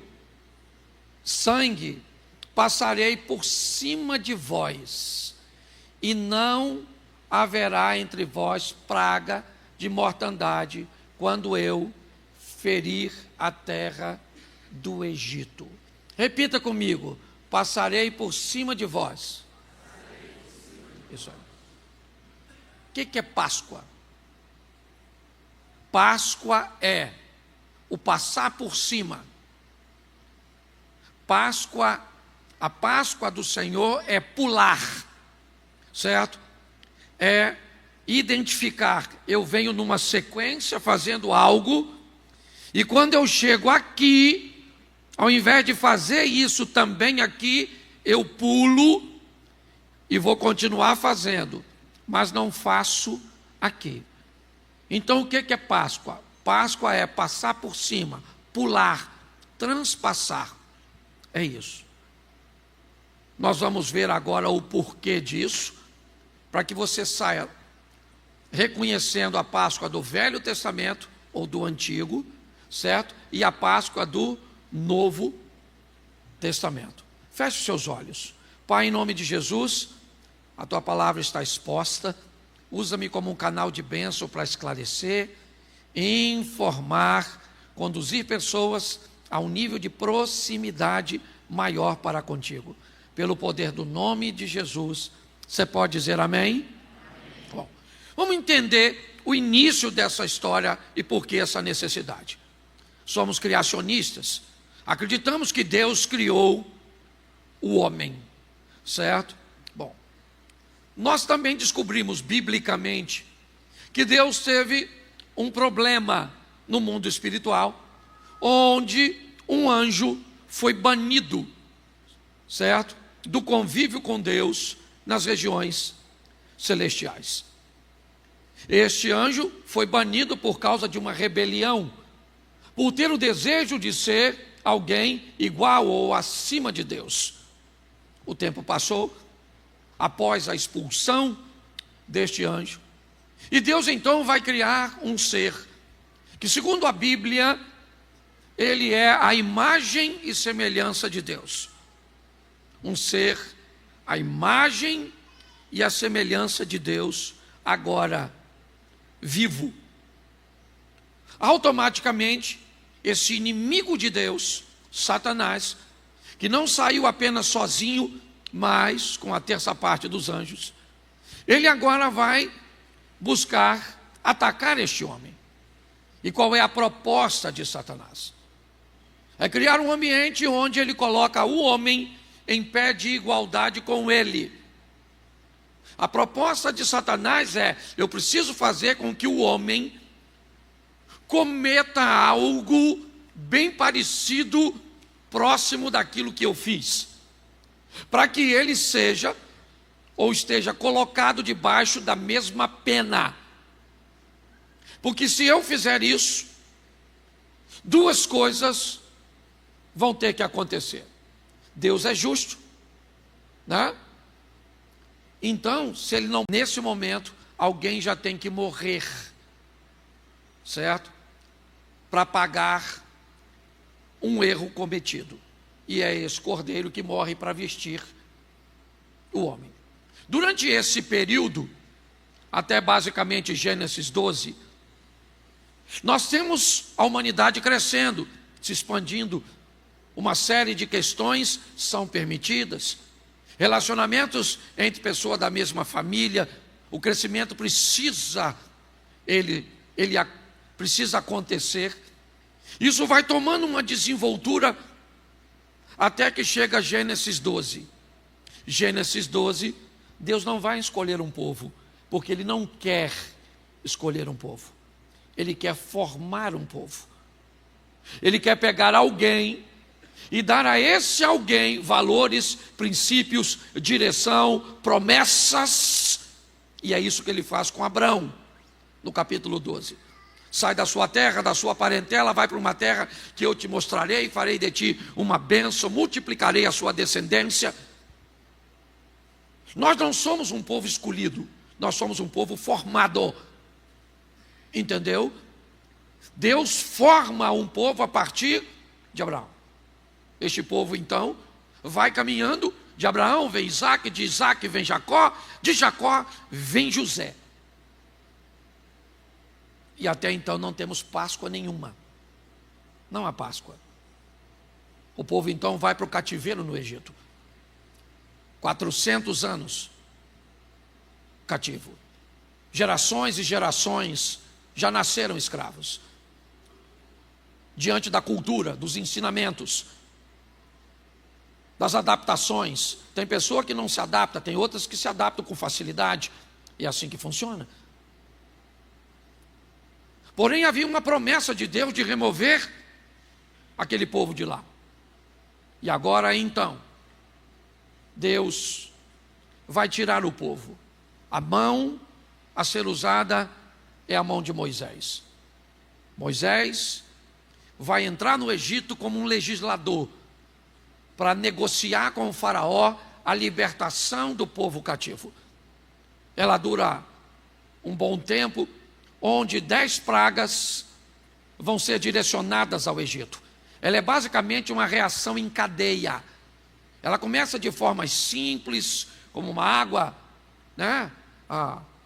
[SPEAKER 1] sangue, passarei por cima de vós, e não haverá entre vós praga de mortandade, quando eu ferir a terra do Egito. Repita comigo: passarei por cima de vós. Isso aí. O que é Páscoa? Páscoa é o passar por cima. A Páscoa do Senhor é pular, certo? É identificar. Eu venho numa sequência fazendo algo, e quando eu chego aqui, ao invés de fazer isso também aqui, eu pulo e vou continuar fazendo, mas não faço aqui. Então, o que é Páscoa? Páscoa é passar por cima, pular, transpassar. É isso. Nós vamos ver agora o porquê disso, para que você saia reconhecendo a Páscoa do Velho Testamento ou do Antigo, certo? E a Páscoa do Novo Testamento. Feche os seus olhos. Pai, em nome de Jesus, a tua palavra está exposta. Usa-me como um canal de bênção para esclarecer, informar, conduzir pessoas a um nível de proximidade maior para contigo. Pelo poder do nome de Jesus. Você pode dizer amém? Bom, vamos entender o início dessa história e por que essa necessidade. Somos criacionistas. Acreditamos que Deus criou o homem, certo? Bom, nós também descobrimos biblicamente que Deus teve um problema no mundo espiritual, onde um anjo foi banido, certo? Do convívio com Deus nas regiões celestiais. Este anjo foi banido por causa de uma rebelião, por ter o desejo de ser alguém igual ou acima de Deus. O tempo passou, após a expulsão deste anjo, e Deus então vai criar um ser, que segundo a Bíblia, ele é a imagem e semelhança de Deus. Um ser, a imagem e a semelhança de Deus, agora vivo. Automaticamente, esse inimigo de Deus, Satanás, que não saiu apenas sozinho, mas com a terça parte dos anjos, ele agora vai buscar atacar este homem. E qual é a proposta de Satanás? É criar um ambiente onde ele coloca o homem em pé de igualdade com ele. A proposta de Satanás é: eu preciso fazer com que o homem cometa algo bem parecido, próximo daquilo que eu fiz, para que ele seja ou esteja colocado debaixo da mesma pena. Porque se eu fizer isso, duas coisas vão ter que acontecer. Deus é justo, né? Então, se ele não, nesse momento, alguém já tem que morrer, certo? Para pagar um erro cometido. E é esse cordeiro que morre para vestir o homem. Durante esse período, até basicamente Gênesis 12, nós temos a humanidade crescendo, se expandindo. Uma série de questões são permitidas. Relacionamentos entre pessoas da mesma família, o crescimento precisa, precisa acontecer. Isso vai tomando uma desenvoltura até que chega Gênesis 12. Gênesis 12, Deus não vai escolher um povo, porque Ele não quer escolher um povo. Ele quer formar um povo. Ele quer pegar alguém e dar a esse alguém valores, princípios, direção, promessas. E é isso que Ele faz com Abraão, no capítulo 12. Sai da sua terra, da sua parentela, vai para uma terra que eu te mostrarei, farei de ti uma bênção, multiplicarei a sua descendência. Nós não somos um povo escolhido, nós somos um povo formado. Entendeu? Deus forma um povo a partir de Abraão. Este povo então vai caminhando, de Abraão vem Isaac, de Isaac vem Jacó, de Jacó vem José. E até então não temos Páscoa nenhuma. Não há Páscoa. O povo então vai para o cativeiro no Egito. 400 anos cativo. Gerações e gerações já nasceram escravos. Diante da cultura, dos ensinamentos, das adaptações. Tem pessoa que não se adapta, tem outras que se adaptam com facilidade. E é assim que funciona. Porém, havia uma promessa de Deus de remover aquele povo de lá. E agora, então, Deus vai tirar o povo. A mão a ser usada é a mão de Moisés. Moisés vai entrar no Egito como um legislador para negociar com o faraó a libertação do povo cativo. ela dura um bom tempo, onde 10 pragas vão ser direcionadas ao Egito. Ela é basicamente uma reação em cadeia. Ela começa de formas simples, como uma água, né?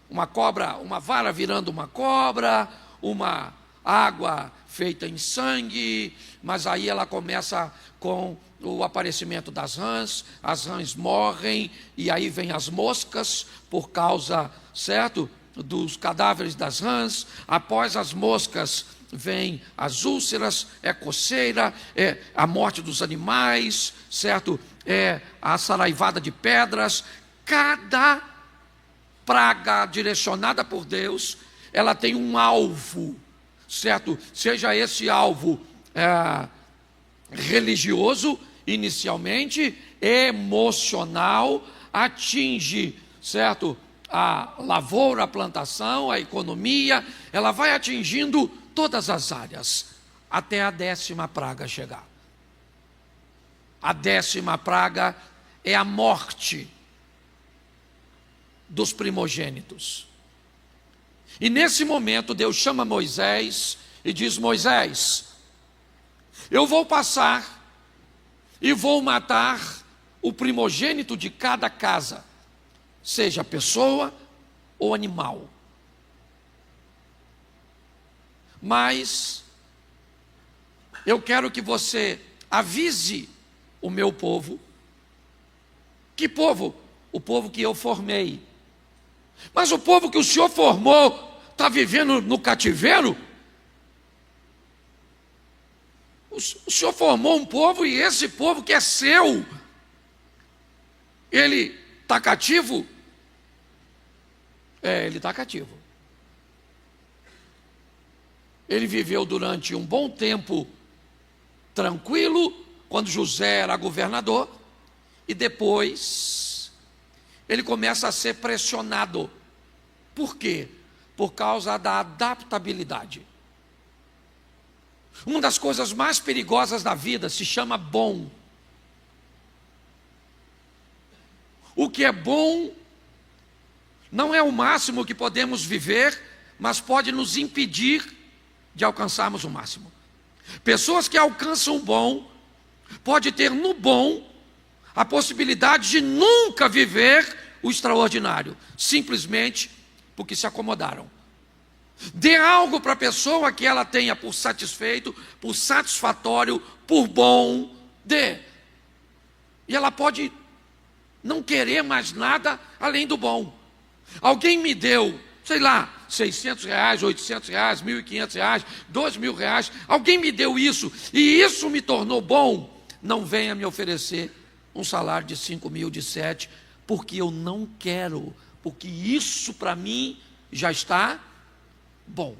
[SPEAKER 1] Uma cobra, uma vara virando uma cobra, uma água feita em sangue, mas aí ela começa com o aparecimento das rãs, as rãs morrem, e aí vem as moscas, por causa, certo, dos cadáveres das rãs. Após as moscas, vem as úlceras, é coceira, é a morte dos animais, certo, é a saraivada de pedras. Cada praga direcionada por Deus, ela tem um alvo, certo? Seja esse alvo religioso, inicialmente, emocional, atinge, certo, a lavoura, a plantação, a economia, ela vai atingindo todas as áreas, até a 10ª praga chegar. A 10ª praga é a morte dos primogênitos. E nesse momento Deus chama Moisés e diz: Moisés, eu vou passar e vou matar o primogênito de cada casa, seja pessoa ou animal. Mas eu quero que você avise o meu povo. Que povo? O povo que eu formei. Mas o povo que o Senhor formou está vivendo no cativeiro? O Senhor formou um povo, e esse povo que é seu, ele está cativo? Ele está cativo. Ele viveu durante um bom tempo tranquilo, quando José era governador, e depois ele começa a ser pressionado. Por quê? Por causa da adaptabilidade. Uma das coisas mais perigosas da vida se chama bom. O que é bom não é o máximo que podemos viver, mas pode nos impedir de alcançarmos o máximo. Pessoas que alcançam o bom, pode ter no bom a possibilidade de nunca viver o extraordinário, simplesmente porque se acomodaram. Dê algo para a pessoa que ela tenha por satisfeito, por satisfatório, por bom, dê. E ela pode não querer mais nada além do bom. Alguém me deu, sei lá, R$600, R$800, R$1.500, R$2.000, alguém me deu isso, e isso me tornou bom. Não venha me oferecer um salário de 5.000, de 7, porque eu não quero, porque isso para mim já está bom.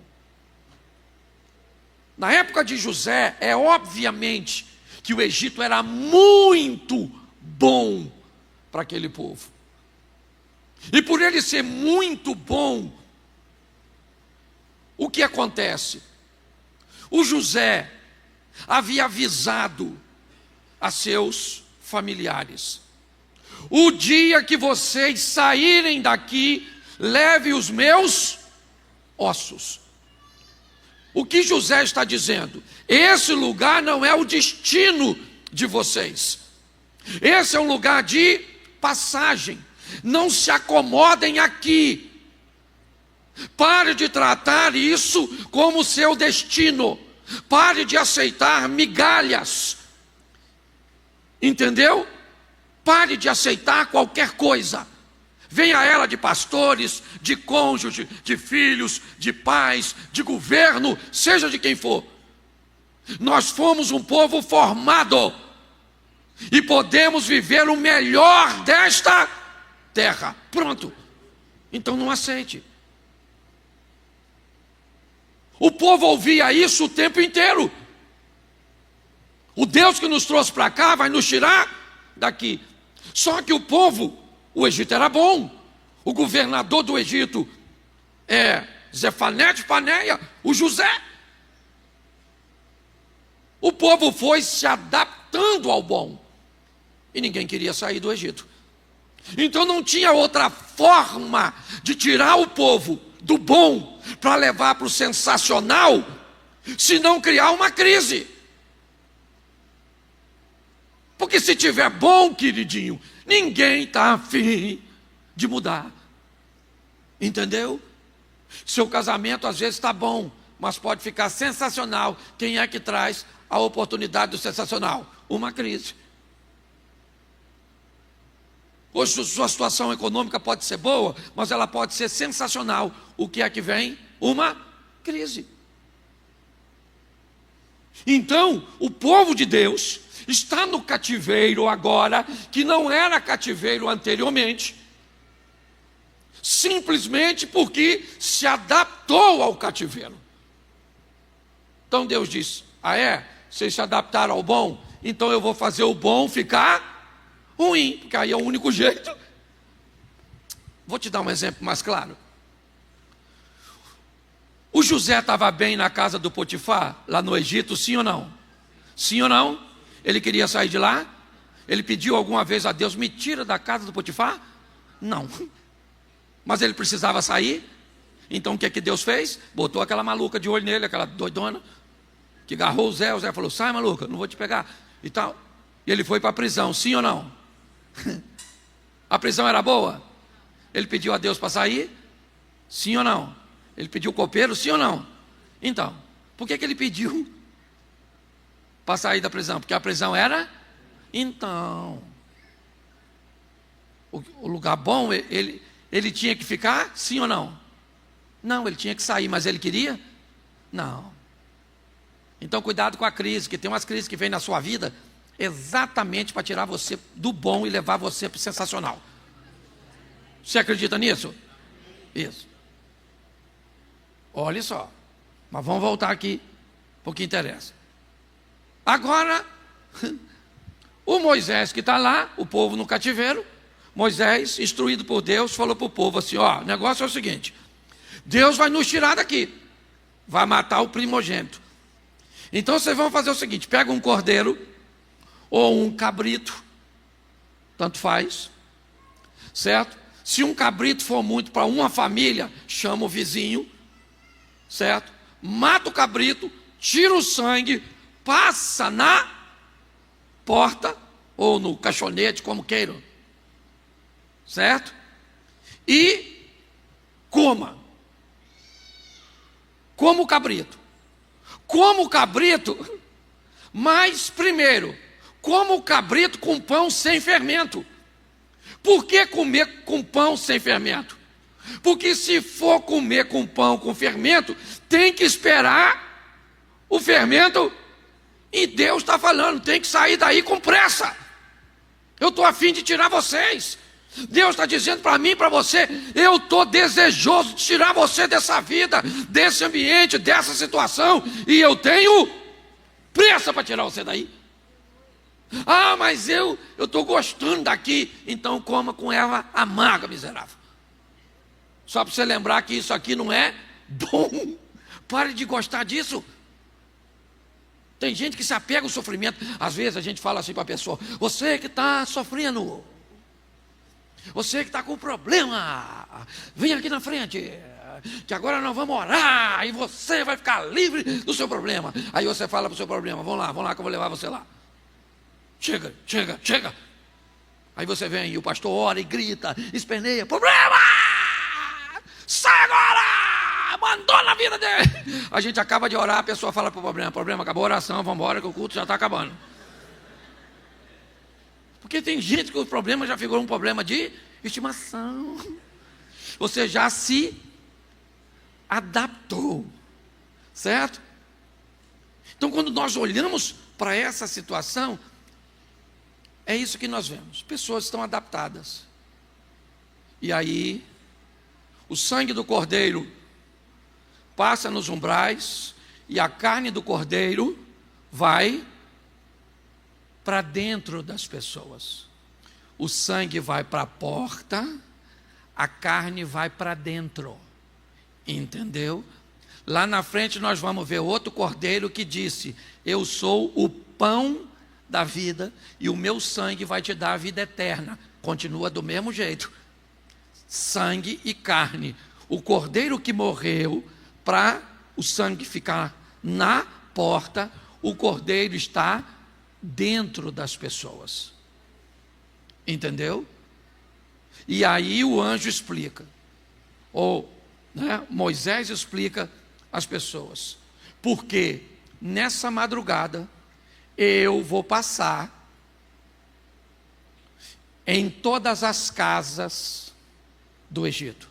[SPEAKER 1] Na época de José, obviamente que o Egito era muito bom para aquele povo. E por ele ser muito bom, o que acontece? O José havia avisado a seus familiares: o dia que vocês saírem daqui, leve os meus ossos. O que José está dizendo? Esse lugar não é o destino de vocês. Esse é um lugar de passagem. Não se acomodem aqui. Pare de tratar isso como seu destino. Pare de aceitar migalhas. Entendeu? Pare de aceitar qualquer coisa. Venha ela de pastores, de cônjuge, de filhos, de pais, de governo, seja de quem for. Nós fomos um povo formado e podemos viver o melhor desta terra. Pronto. Então não aceite. O povo ouvia isso o tempo inteiro. O Deus que nos trouxe para cá vai nos tirar daqui. Só que o Egito era bom. O governador do Egito é Zefanete Paneia, o José. O povo foi se adaptando ao bom. E ninguém queria sair do Egito. Então não tinha outra forma de tirar o povo do bom para levar para o sensacional, se não criar uma crise. Porque se tiver bom, queridinho, ninguém está afim de mudar. Entendeu? Seu casamento às vezes está bom, mas pode ficar sensacional. Quem é que traz a oportunidade do sensacional? Uma crise. Hoje sua situação econômica pode ser boa, mas ela pode ser sensacional. O que é que vem? Uma crise. Então, o povo de Deus está no cativeiro agora, que não era cativeiro anteriormente, simplesmente porque se adaptou ao cativeiro. Então Deus diz: ah é? Vocês se adaptaram ao bom? Então eu vou fazer o bom ficar ruim, porque aí é o único jeito. Vou te dar um exemplo mais claro. O José estava bem na casa do Potifar, lá no Egito, sim ou não? Sim ou não? Ele queria sair de lá? Ele pediu alguma vez a Deus: me tira da casa do Potifar? Não. Mas ele precisava sair. Então o que é que Deus fez? Botou aquela maluca de olho nele, aquela doidona, que agarrou o Zé falou: sai, maluca, não vou te pegar e tal. E ele foi para a prisão, sim ou não? A prisão era boa? Ele pediu a Deus para sair? Sim ou não? Ele pediu copeiro, sim ou não? Então, por que ele pediu para sair da prisão? Porque a prisão era? Então, o lugar bom, ele tinha que ficar, sim ou não? Não, ele tinha que sair, mas ele queria? Não. Então cuidado com a crise, que tem umas crises que vêm na sua vida exatamente para tirar você do bom e levar você para o sensacional. Você acredita nisso? Isso. Olha só, mas vamos voltar aqui para o que interessa. Agora, o Moisés que está lá, o povo no cativeiro, Moisés, instruído por Deus, falou para o povo assim: ó, o negócio é o seguinte, Deus vai nos tirar daqui, vai matar o primogênito. Então vocês vão fazer o seguinte: pega um cordeiro ou um cabrito, tanto faz, certo? Se um cabrito for muito para uma família, chama o vizinho, certo? Mata o cabrito, tira o sangue, passa na porta ou no caixonete, como queiram, certo? E coma o cabrito. Como o cabrito, mas primeiro, como o cabrito com pão sem fermento. Por que comer com pão sem fermento? Porque se for comer com pão com fermento, tem que esperar o fermento. E Deus está falando: tem que sair daí com pressa. Eu estou a fim de tirar vocês. Deus está dizendo para mim e para você: eu estou desejoso de tirar você dessa vida, desse ambiente, dessa situação, e eu tenho pressa para tirar você daí. Ah, mas eu estou gostando daqui. Então coma com erva amarga, miserável. Só para você lembrar que isso aqui não é bom. Pare de gostar disso. Tem gente que se apega ao sofrimento. Às vezes a gente fala assim para a pessoa: você que está sofrendo, você que está com problema, vem aqui na frente, que agora nós vamos orar, e você vai ficar livre do seu problema. Aí você fala para o seu problema: vamos lá que eu vou levar você lá. Chega. Aí você vem e o pastor ora e grita, esperneia: problema! Sai agora! Mandou na vida dele. A gente acaba de orar, a pessoa fala para o problema acabou a oração, vamos embora que o culto já está acabando. Porque tem gente que o problema já ficou um problema de estimação. Você já se adaptou, certo? Então quando nós olhamos para essa situação, é isso que nós vemos. Pessoas estão adaptadas. E aí, o sangue do cordeiro passa nos umbrais e a carne do cordeiro vai para dentro das pessoas. O sangue vai para a porta, a carne vai para dentro. Entendeu? Lá na frente nós vamos ver outro cordeiro que disse: eu sou o pão da vida e o meu sangue vai te dar a vida eterna. continua do mesmo jeito. Sangue e carne. O cordeiro que morreu, para o sangue ficar na porta, o cordeiro está dentro das pessoas. Entendeu? E aí o anjo explica, ou Moisés explica às pessoas, porque nessa madrugada eu vou passar em todas as casas do Egito,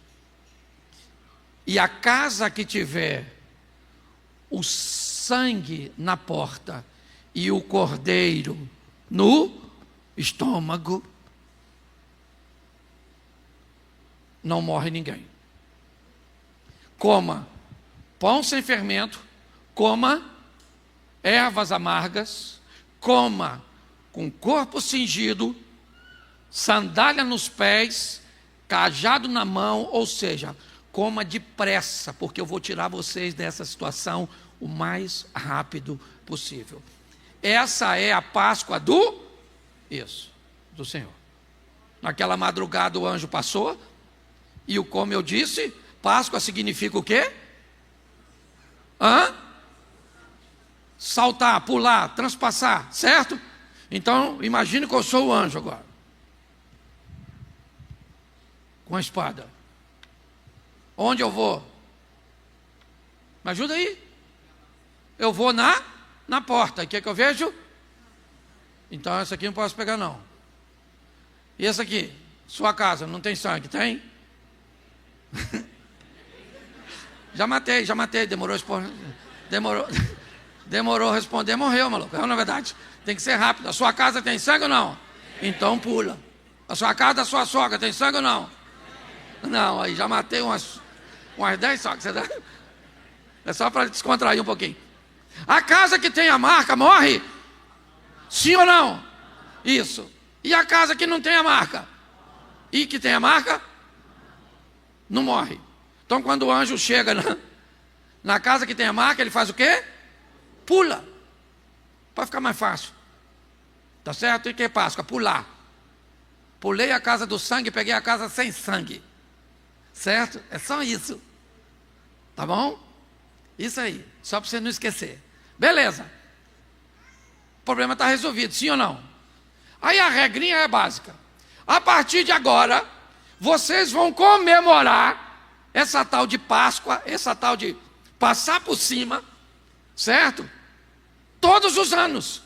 [SPEAKER 1] e a casa que tiver o sangue na porta e o cordeiro no estômago, não morre ninguém. Coma pão sem fermento, coma ervas amargas, coma com corpo cingido, sandália nos pés, cajado na mão, ou seja, coma depressa, porque eu vou tirar vocês dessa situação o mais rápido possível. Essa é a Páscoa do Senhor. Naquela madrugada o anjo passou, e como eu disse, Páscoa significa o quê? Saltar, pular, transpassar, certo? Então, imagine que eu sou o anjo agora, com a espada. Onde eu vou? Me ajuda aí. Eu vou na porta. E o que eu vejo? Então essa aqui não posso pegar não. E essa aqui? Sua casa, não tem sangue, tem? Já matei, demorou a responder, morreu, maluco. É na verdade, tem que ser rápido. A sua casa tem sangue ou não? Então pula. A sua casa da sua sogra tem sangue ou não? Não, aí já matei umas 10 sogras. É só para descontrair um pouquinho. A casa que tem a marca morre? Sim ou não? Isso. E a casa que não tem a marca? E que tem a marca? Não morre. Então quando o anjo chega na casa que tem a marca, ele faz o quê? Pula. Para ficar mais fácil. Tá certo? E que é Páscoa? Pular. Pulei a casa do sangue e peguei a casa sem sangue. Certo? É só isso. Tá bom? Isso aí. Só para você não esquecer. Beleza. O problema está resolvido, sim ou não? Aí a regrinha é básica. A partir de agora, vocês vão comemorar essa tal de Páscoa, essa tal de passar por cima, certo? Todos os anos.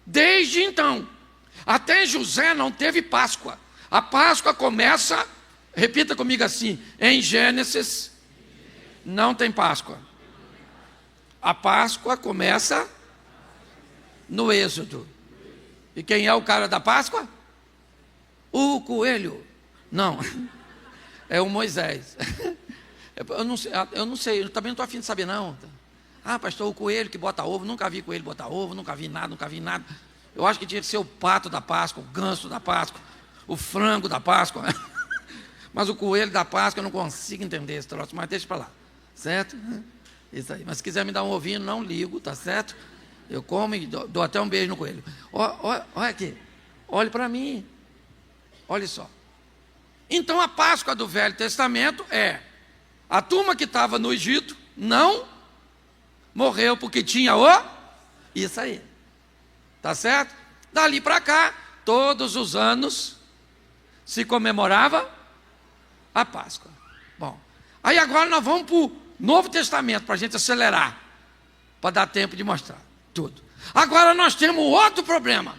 [SPEAKER 1] Desde então. Até José não teve Páscoa. A Páscoa começa, repita comigo assim, em Gênesis não tem Páscoa. A Páscoa começa no Êxodo. E quem é o cara da Páscoa? O coelho. Não, é o Moisés. Eu não sei, eu também não estou afim de saber não. Pastor, o coelho que bota ovo, nunca vi coelho botar ovo, nunca vi nada. Eu acho que tinha que ser o pato da Páscoa, o ganso da Páscoa, o frango da Páscoa. Mas o coelho da Páscoa eu não consigo entender esse troço, mas deixa para lá, certo? Isso aí. Mas se quiser me dar um ovinho, não ligo, tá certo? Eu como e dou até um beijo no coelho. Olha aqui, olhe para mim, olha só. Então a Páscoa do Velho Testamento é a turma que estava no Egito não morreu porque tinha isso aí, tá certo? Dali para cá, todos os anos se comemorava a Páscoa. Bom, aí agora nós vamos para o Novo Testamento, para a gente acelerar, para dar tempo de mostrar tudo. Agora nós temos outro problema.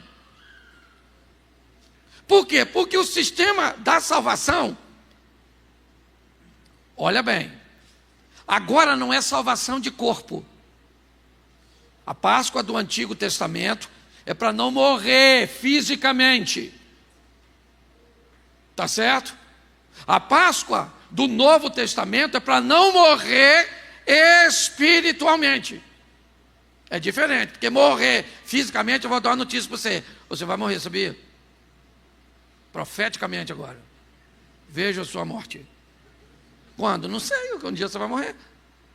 [SPEAKER 1] Por quê? Porque o sistema da salvação, olha bem, agora não é salvação de corpo. A Páscoa do Antigo Testamento é para não morrer fisicamente. Tá certo? A Páscoa do Novo Testamento é para não morrer espiritualmente. É diferente, porque morrer fisicamente, eu vou dar uma notícia para você. Você vai morrer, sabia? Profeticamente agora. Veja a sua morte. Quando? Não sei, um dia você vai morrer.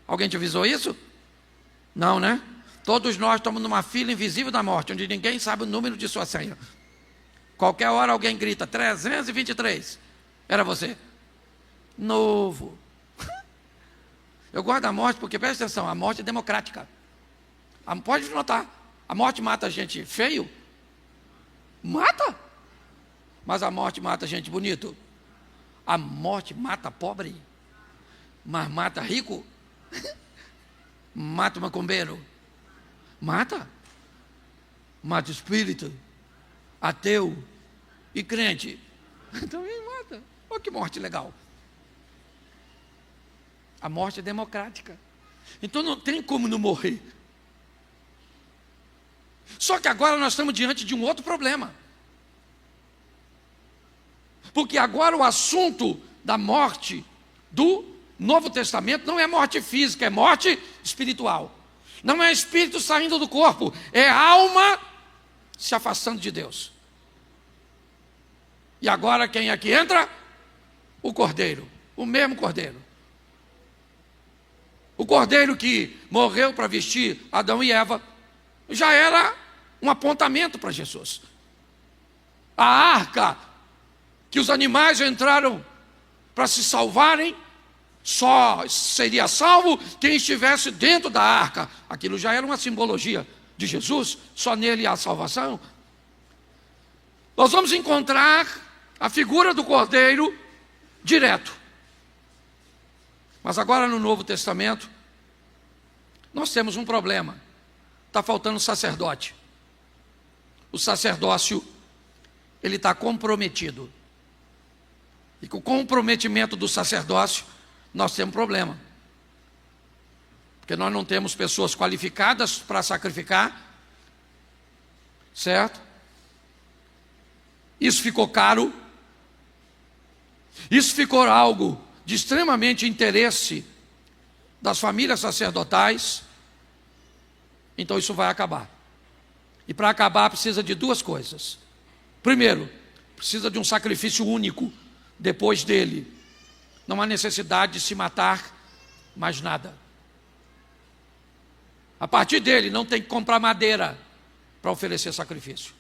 [SPEAKER 1] Alguém te avisou isso? Não, né? Todos nós estamos numa fila invisível da morte, onde ninguém sabe o número de sua senha. Qualquer hora alguém grita 323. Era você. Novo. Eu gosto da morte porque, presta atenção, a morte é democrática. Pode notar, a morte mata gente feio? Mata. Mas a morte mata gente bonito? A morte mata pobre? Mas mata rico? Mata macumbeiro? Mata. Mata espírito, ateu e crente. Também mata. Olha que morte legal. A morte é democrática. Então não tem como não morrer. Só que agora nós estamos diante de um outro problema. Porque agora o assunto da morte do Novo Testamento não é morte física, é morte espiritual. Não é espírito saindo do corpo, é alma se afastando de Deus. E agora quem aqui entra? O Cordeiro, o mesmo Cordeiro. O Cordeiro que morreu para vestir Adão e Eva, já era um apontamento para Jesus. A arca, que os animais entraram para se salvarem, só seria salvo quem estivesse dentro da arca. Aquilo já era uma simbologia de Jesus, só nele há salvação. Nós vamos encontrar a figura do Cordeiro direto. Mas agora no Novo Testamento, nós temos um problema. Está faltando sacerdote. O sacerdócio, ele está comprometido. E com o comprometimento do sacerdócio, nós temos um problema. Porque nós não temos pessoas qualificadas para sacrificar. Certo? Isso ficou caro. Isso ficou algo de extremamente interesse das famílias sacerdotais. Então isso vai acabar. E para acabar precisa de duas coisas. Primeiro, precisa de um sacrifício único. Depois dele, não há necessidade de se matar mais nada. A partir dele não tem que comprar madeira para oferecer sacrifício.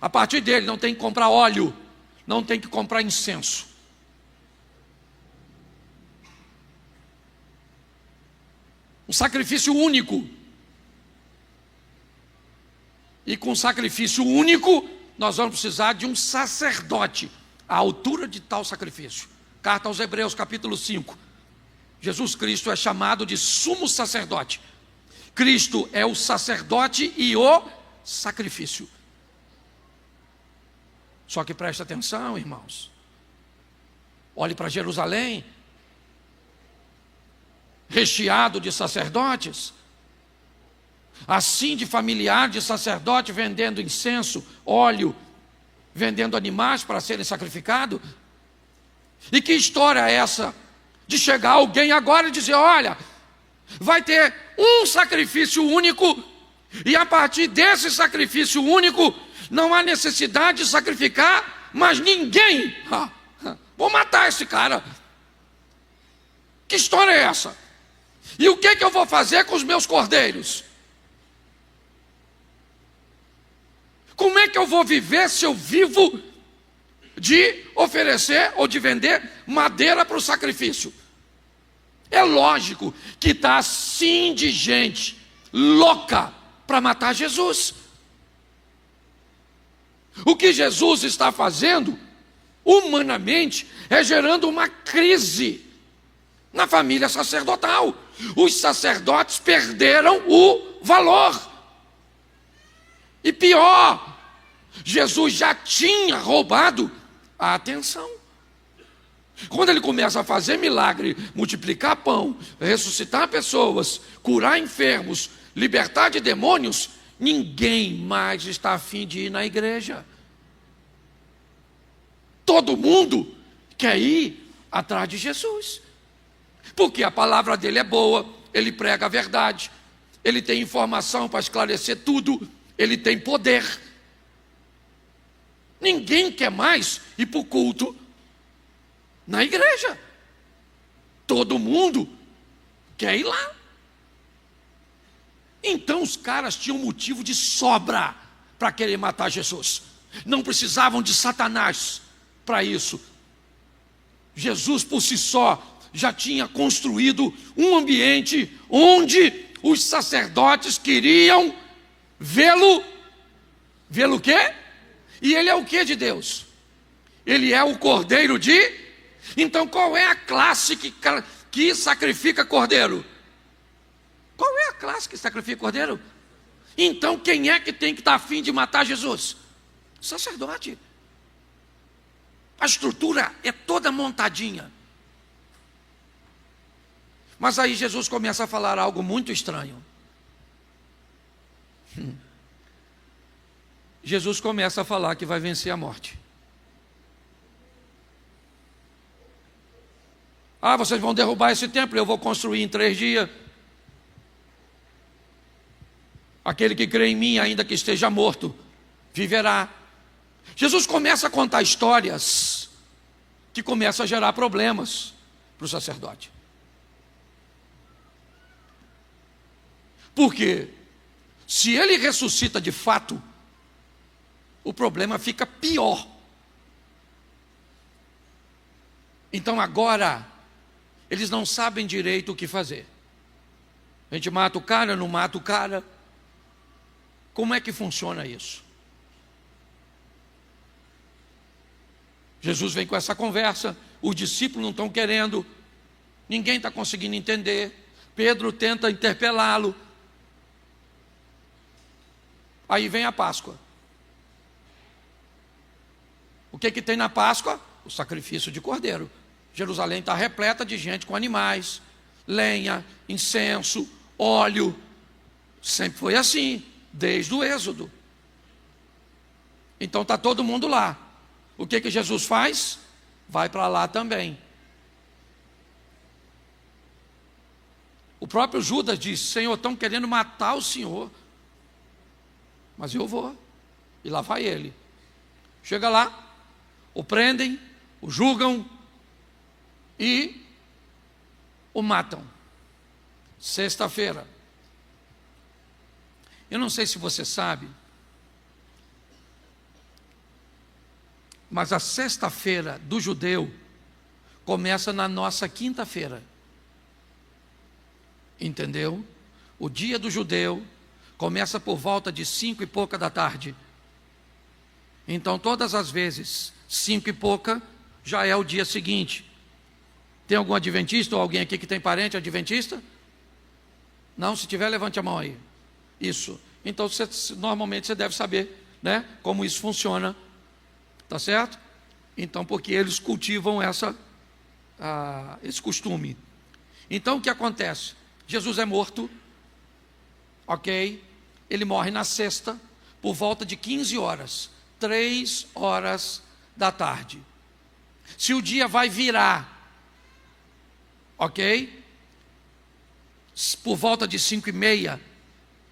[SPEAKER 1] A partir dele não tem que comprar óleo, não tem que comprar incenso. Um sacrifício único. E com sacrifício único, nós vamos precisar de um sacerdote à altura de tal sacrifício. Carta aos Hebreus, capítulo 5. Jesus Cristo é chamado de sumo sacerdote. Cristo é o sacerdote e o sacrifício. Só que preste atenção, irmãos. Olhe para Jerusalém, recheado de sacerdotes, assim de familiar de sacerdote vendendo incenso, óleo, vendendo animais para serem sacrificados. E que história é essa de chegar alguém agora e dizer: olha, vai ter um sacrifício único, e a partir desse sacrifício único não há necessidade de sacrificar mais ninguém. Vou matar esse cara. Que história é essa? E o que eu vou fazer com os meus cordeiros? Como é que eu vou viver se eu vivo de oferecer ou de vender madeira para o sacrifício? É lógico que está assim de gente louca para matar Jesus. O que Jesus está fazendo, humanamente, é gerando uma crise na família sacerdotal. Os sacerdotes perderam o valor. E pior, Jesus já tinha roubado a atenção. Quando ele começa a fazer milagre, multiplicar pão, ressuscitar pessoas, curar enfermos, libertar de demônios, ninguém mais está a fim de ir na igreja. Todo mundo quer ir atrás de Jesus, porque a palavra dele é boa, ele prega a verdade, ele tem informação para esclarecer tudo, ele tem poder. Ninguém quer mais ir para o culto na igreja. Todo mundo quer ir lá. Então os caras tinham motivo de sobra para querer matar Jesus. não precisavam de Satanás para isso. Jesus por si só já tinha construído um ambiente onde os sacerdotes queriam vê-lo o quê? E ele é o quê de Deus? Ele é o cordeiro de... Então qual é a classe que sacrifica cordeiro? Qual é a classe que sacrifica cordeiro? Então quem é que tem que estar a fim de matar Jesus? O sacerdote. A estrutura é toda montadinha. Mas aí Jesus começa a falar algo muito estranho. Jesus começa a falar que vai vencer a morte. Ah, vocês vão derrubar esse templo, eu vou construir em 3 dias. Aquele que crê em mim, ainda que esteja morto, viverá. Jesus começa a contar histórias que começam a gerar problemas para o sacerdote. Porque se ele ressuscita de fato, o problema fica pior. Então agora, eles não sabem direito o que fazer. A gente mata o cara, não mata o cara. Como é que funciona isso? Jesus vem com essa conversa, os discípulos não estão querendo, ninguém está conseguindo entender. Pedro tenta interpelá-lo. Aí vem a Páscoa. O que tem na Páscoa? O sacrifício de cordeiro. Jerusalém está repleta de gente com animais, lenha, incenso, óleo. Sempre foi assim, desde o Êxodo. Então está todo mundo lá. O que Jesus faz? Vai para lá também. O próprio Judas disse: Senhor, estão querendo matar o Senhor, mas eu vou. E lá vai ele. Chega lá, o prendem, o julgam e o matam. Sexta-feira. Eu não sei se você sabe, mas a sexta-feira do judeu começa na nossa quinta-feira. Entendeu? O dia do judeu começa por volta de 5 e pouca da tarde. Então todas as vezes, 5 e pouca, já é o dia seguinte. Tem algum adventista ou alguém aqui que tem parente adventista? Não? Se tiver, levante a mão aí. Isso. Então normalmente você deve saber, né, como isso funciona. Tá certo? Então, porque eles cultivam esse costume. Então, o que acontece? Jesus é morto, ok? Ele morre na sexta, por volta de 15 horas, 3 horas da tarde. Se o dia vai virar, ok? Por volta de 5h30,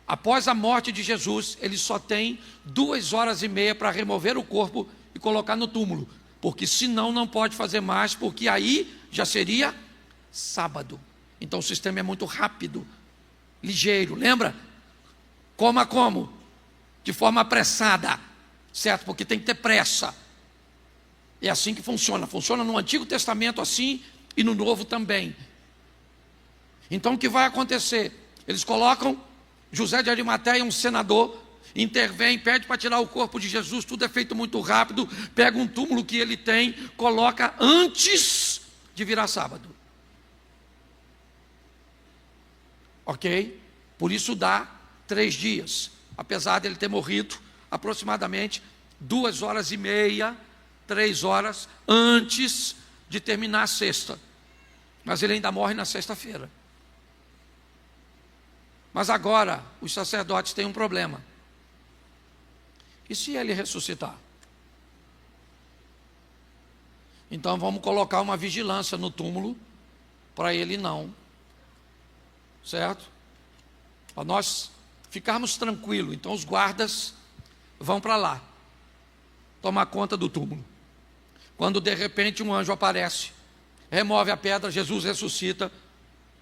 [SPEAKER 1] após a morte de Jesus, ele só tem 2 horas e meia para remover o corpo e colocar no túmulo, porque senão não pode fazer mais, porque aí já seria sábado. Então o sistema é muito rápido, ligeiro, lembra? Como? De forma apressada, certo? Porque tem que ter pressa. É assim que funciona. Funciona no Antigo Testamento assim e no Novo também. Então o que vai acontecer? Eles colocam José de Arimateia, um senador, intervém, pede para tirar o corpo de Jesus, tudo é feito muito rápido, pega um túmulo que ele tem, coloca antes de virar sábado. Ok? Por isso dá 3 dias, apesar dele ter morrido aproximadamente 2 horas e meia, 3 horas antes de terminar a sexta. Mas ele ainda morre na sexta-feira. Mas agora os sacerdotes têm um problema. E se ele ressuscitar? Então vamos colocar uma vigilância no túmulo para ele não, certo? Para nós ficarmos tranquilos. Então os guardas vão para lá tomar conta do túmulo. Quando de repente um anjo aparece, remove a pedra, Jesus ressuscita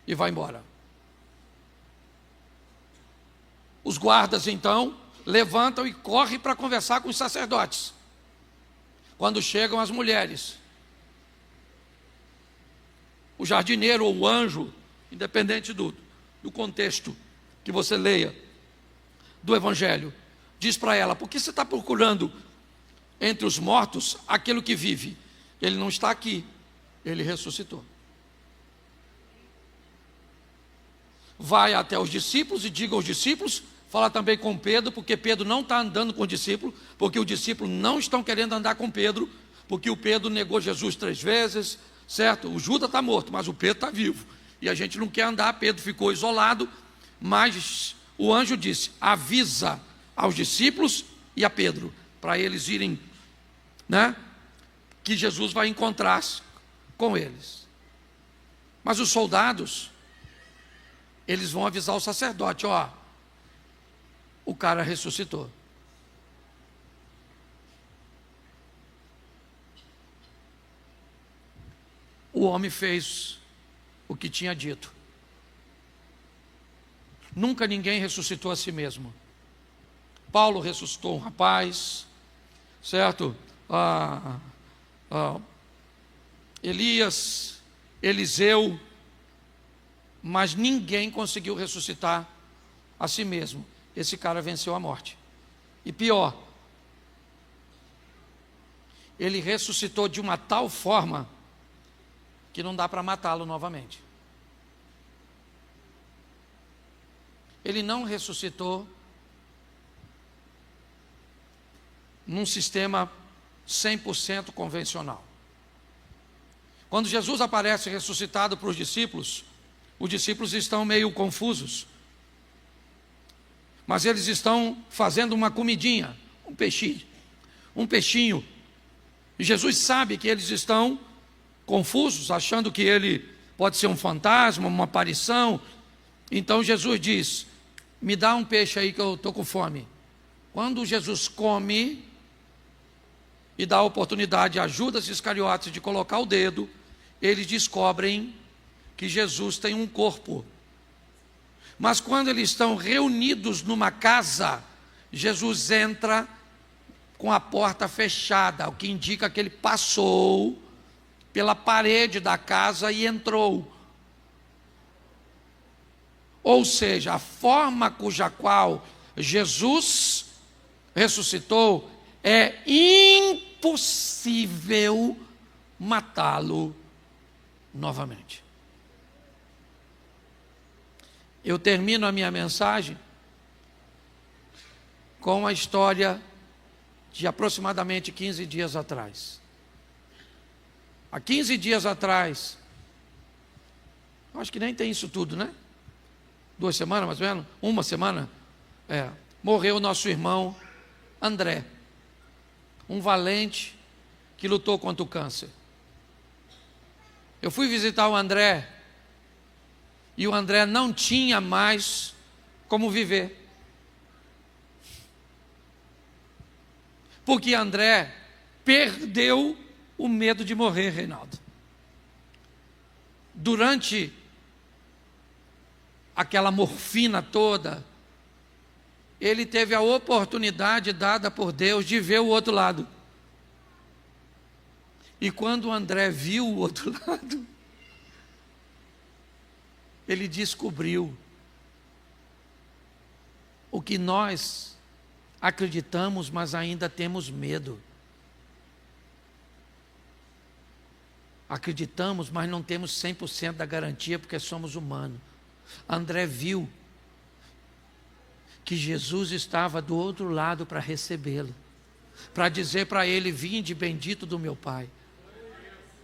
[SPEAKER 1] e vai embora. Os guardas então levantam e correm para conversar com os sacerdotes. Quando chegam as mulheres, o jardineiro ou o anjo, independente do contexto que você leia do Evangelho, diz para ela: por que você está procurando entre os mortos aquele que vive? Ele não está aqui, ele ressuscitou. Vai até os discípulos e diga aos discípulos, fala também com Pedro, porque Pedro não está andando com o discípulo, porque os discípulos não estão querendo andar com Pedro, porque o Pedro negou Jesus 3 vezes, certo? O Judas está morto, mas o Pedro está vivo, e a gente não quer andar. Pedro ficou isolado, mas o anjo disse: avisa aos discípulos e a Pedro, para eles irem, né, que Jesus vai encontrar-se com eles. Mas os soldados, eles vão avisar o sacerdote: ó, o cara ressuscitou. O homem fez o que tinha dito. Nunca ninguém ressuscitou a si mesmo. Paulo ressuscitou um rapaz, certo? Elias, Eliseu, mas ninguém conseguiu ressuscitar a si mesmo. Esse cara venceu a morte. E pior, ele ressuscitou de uma tal forma que não dá para matá-lo novamente. Ele não ressuscitou num sistema 100% convencional. Quando Jesus aparece ressuscitado para os discípulos estão meio confusos. Mas eles estão fazendo uma comidinha, um peixinho. E Jesus sabe que eles estão confusos, achando que ele pode ser um fantasma, uma aparição. Então Jesus diz: me dá um peixe aí que eu estou com fome. Quando Jesus come e dá a oportunidade a Judas Iscariotes de colocar o dedo, eles descobrem que Jesus tem um corpo. Mas quando eles estão reunidos numa casa, Jesus entra com a porta fechada, o que indica que ele passou pela parede da casa e entrou. Ou seja, a forma cuja qual Jesus ressuscitou, é impossível matá-lo novamente. Eu termino a minha mensagem com a história de aproximadamente 15 dias atrás. Há 15 dias atrás, acho que nem tem isso tudo, né? 2 semanas, mais ou menos, 1 semana, morreu o nosso irmão André, um valente que lutou contra o câncer. Eu fui visitar o André, e o André não tinha mais como viver. Porque André perdeu o medo de morrer, Reinaldo. Durante aquela morfina toda, ele teve a oportunidade dada por Deus de ver o outro lado. E quando o André viu o outro lado, ele descobriu o que nós acreditamos, mas ainda temos medo. Acreditamos, mas não temos 100% da garantia, porque somos humanos. André viu que Jesus estava do outro lado para recebê-lo, para dizer para ele: vinde bendito do meu Pai.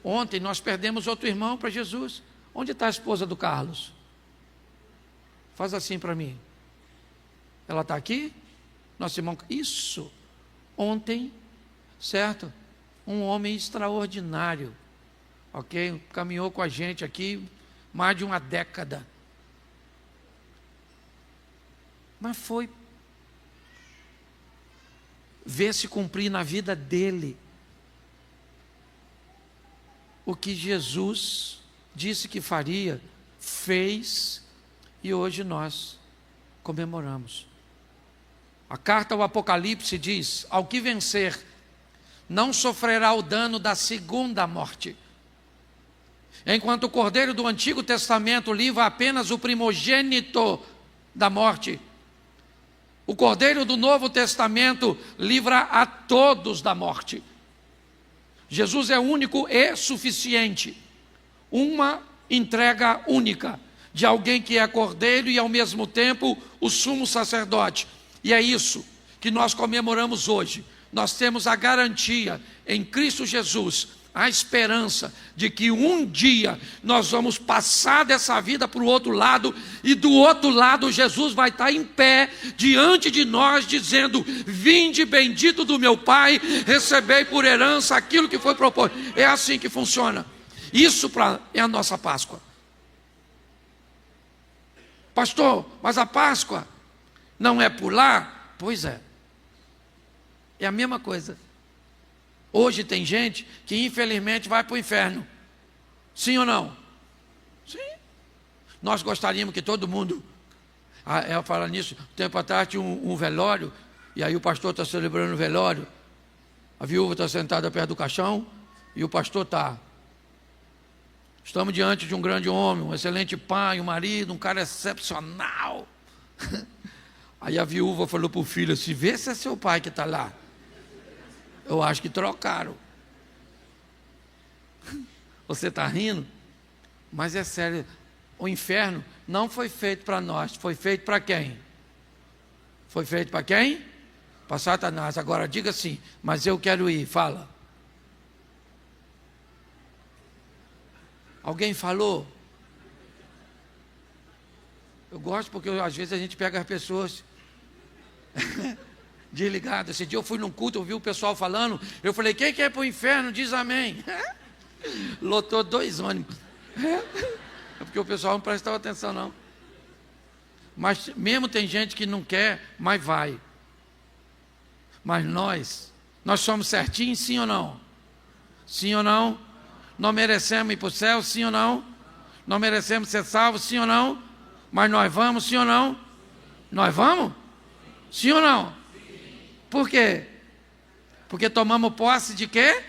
[SPEAKER 1] Ontem nós perdemos outro irmão para Jesus. Onde está a esposa do Carlos? Faz assim para mim. Ela está aqui? Nosso irmão, isso. Ontem, certo? Um homem extraordinário, ok? Caminhou com a gente aqui mais de 1 década. Mas foi ver se cumprir na vida dele o que Jesus disse que faria, fez, e hoje nós comemoramos. A carta ao Apocalipse diz: ao que vencer, não sofrerá o dano da segunda morte. Enquanto o Cordeiro do Antigo Testamento livra apenas o primogênito da morte, o Cordeiro do Novo Testamento livra a todos da morte. Jesus é único e suficiente. Uma entrega única de alguém que é Cordeiro e ao mesmo tempo o sumo sacerdote. E é isso que nós comemoramos hoje. Nós temos a garantia em Cristo Jesus, a esperança de que um dia nós vamos passar dessa vida para o outro lado, e do outro lado Jesus vai estar em pé diante de nós dizendo: vinde bendito do meu Pai, recebei por herança aquilo que foi proposto. É assim que funciona. Isso é a nossa Páscoa. Pastor, mas a Páscoa não é por lá? Pois é. É a mesma coisa. Hoje tem gente que infelizmente vai para o inferno. Sim ou não? Sim. Nós gostaríamos que todo mundo... Eu falo nisso, tempo atrás tinha um velório, e aí o pastor está celebrando o velório, a viúva está sentada perto do caixão, e o pastor está. Estamos diante de um grande homem, um excelente pai, um marido, um cara excepcional. Aí a viúva falou para o filho assim: vê se é seu pai que está lá. Eu acho que trocaram. Você está rindo? Mas é sério, o inferno não foi feito para nós, foi feito para quem? Foi feito para quem? Para Satanás. Agora diga assim: mas eu quero ir, fala. Alguém falou? Eu gosto porque às vezes a gente pega as pessoas desligadas. Esse dia eu fui num culto, eu vi o pessoal falando, eu falei: quem quer ir para o inferno, diz amém. Lotou 2 ônibus. É porque o pessoal não prestava atenção não. Mas mesmo tem gente que não quer, mas vai. Mas nós somos certinhos, sim ou não? Sim ou não? Nós merecemos ir para o céu, sim ou não? Nós merecemos ser salvos, sim ou não? Mas nós vamos, sim ou não? Nós vamos? Sim ou não? Por quê? Porque tomamos posse de quê?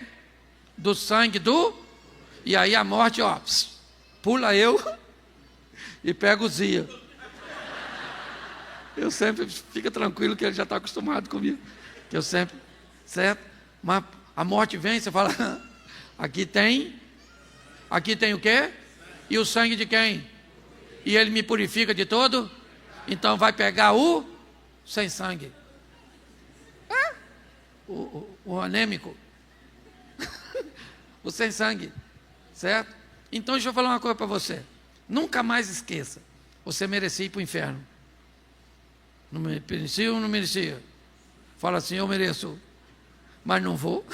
[SPEAKER 1] Do sangue do... E aí a morte, ó, pula eu e pega o Zia. Eu sempre, fica tranquilo que ele já está acostumado comigo. Que eu sempre, certo? Mas a morte vem, você fala, aqui tem o quê? E o sangue de quem? E ele me purifica de todo? Então vai pegar o sem sangue. O anêmico. O sem sangue. Certo? Então deixa eu falar uma coisa para você. Nunca mais esqueça. Você merecia ir para o inferno. Não merecia ou não merecia? Fala assim: eu mereço. Mas não vou.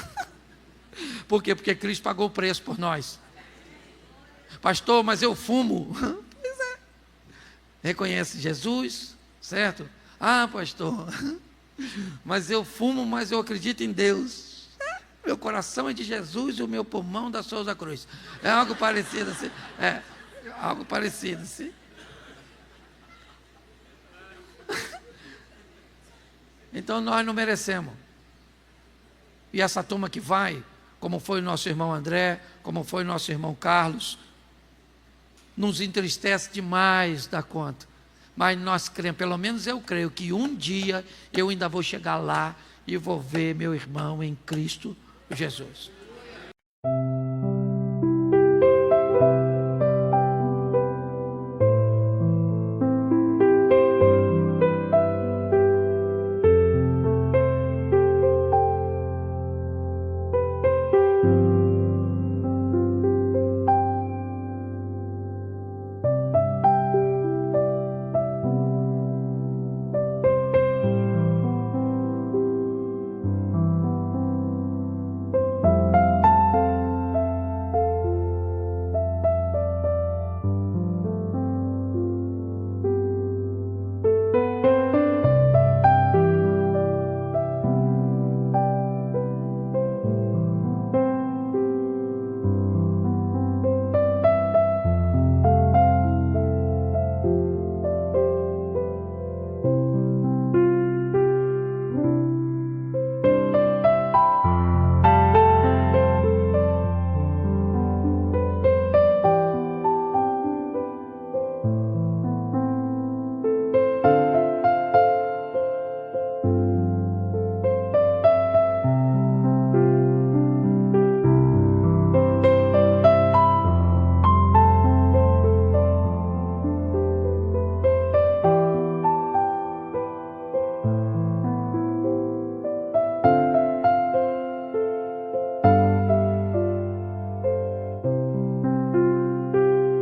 [SPEAKER 1] Por quê? Porque Cristo pagou o preço por nós. Pastor, mas eu fumo. Pois é. Reconhece Jesus, certo? Ah, pastor, mas eu fumo, mas eu acredito em Deus. Meu coração é de Jesus e o meu pulmão da Souza Cruz. É algo parecido assim. É, algo parecido assim. Então nós não merecemos. E essa turma que vai, como foi o nosso irmão André, como foi o nosso irmão Carlos, nos entristece demais da conta. Mas nós cremos, pelo menos eu creio, que um dia eu ainda vou chegar lá e vou ver meu irmão em Cristo Jesus.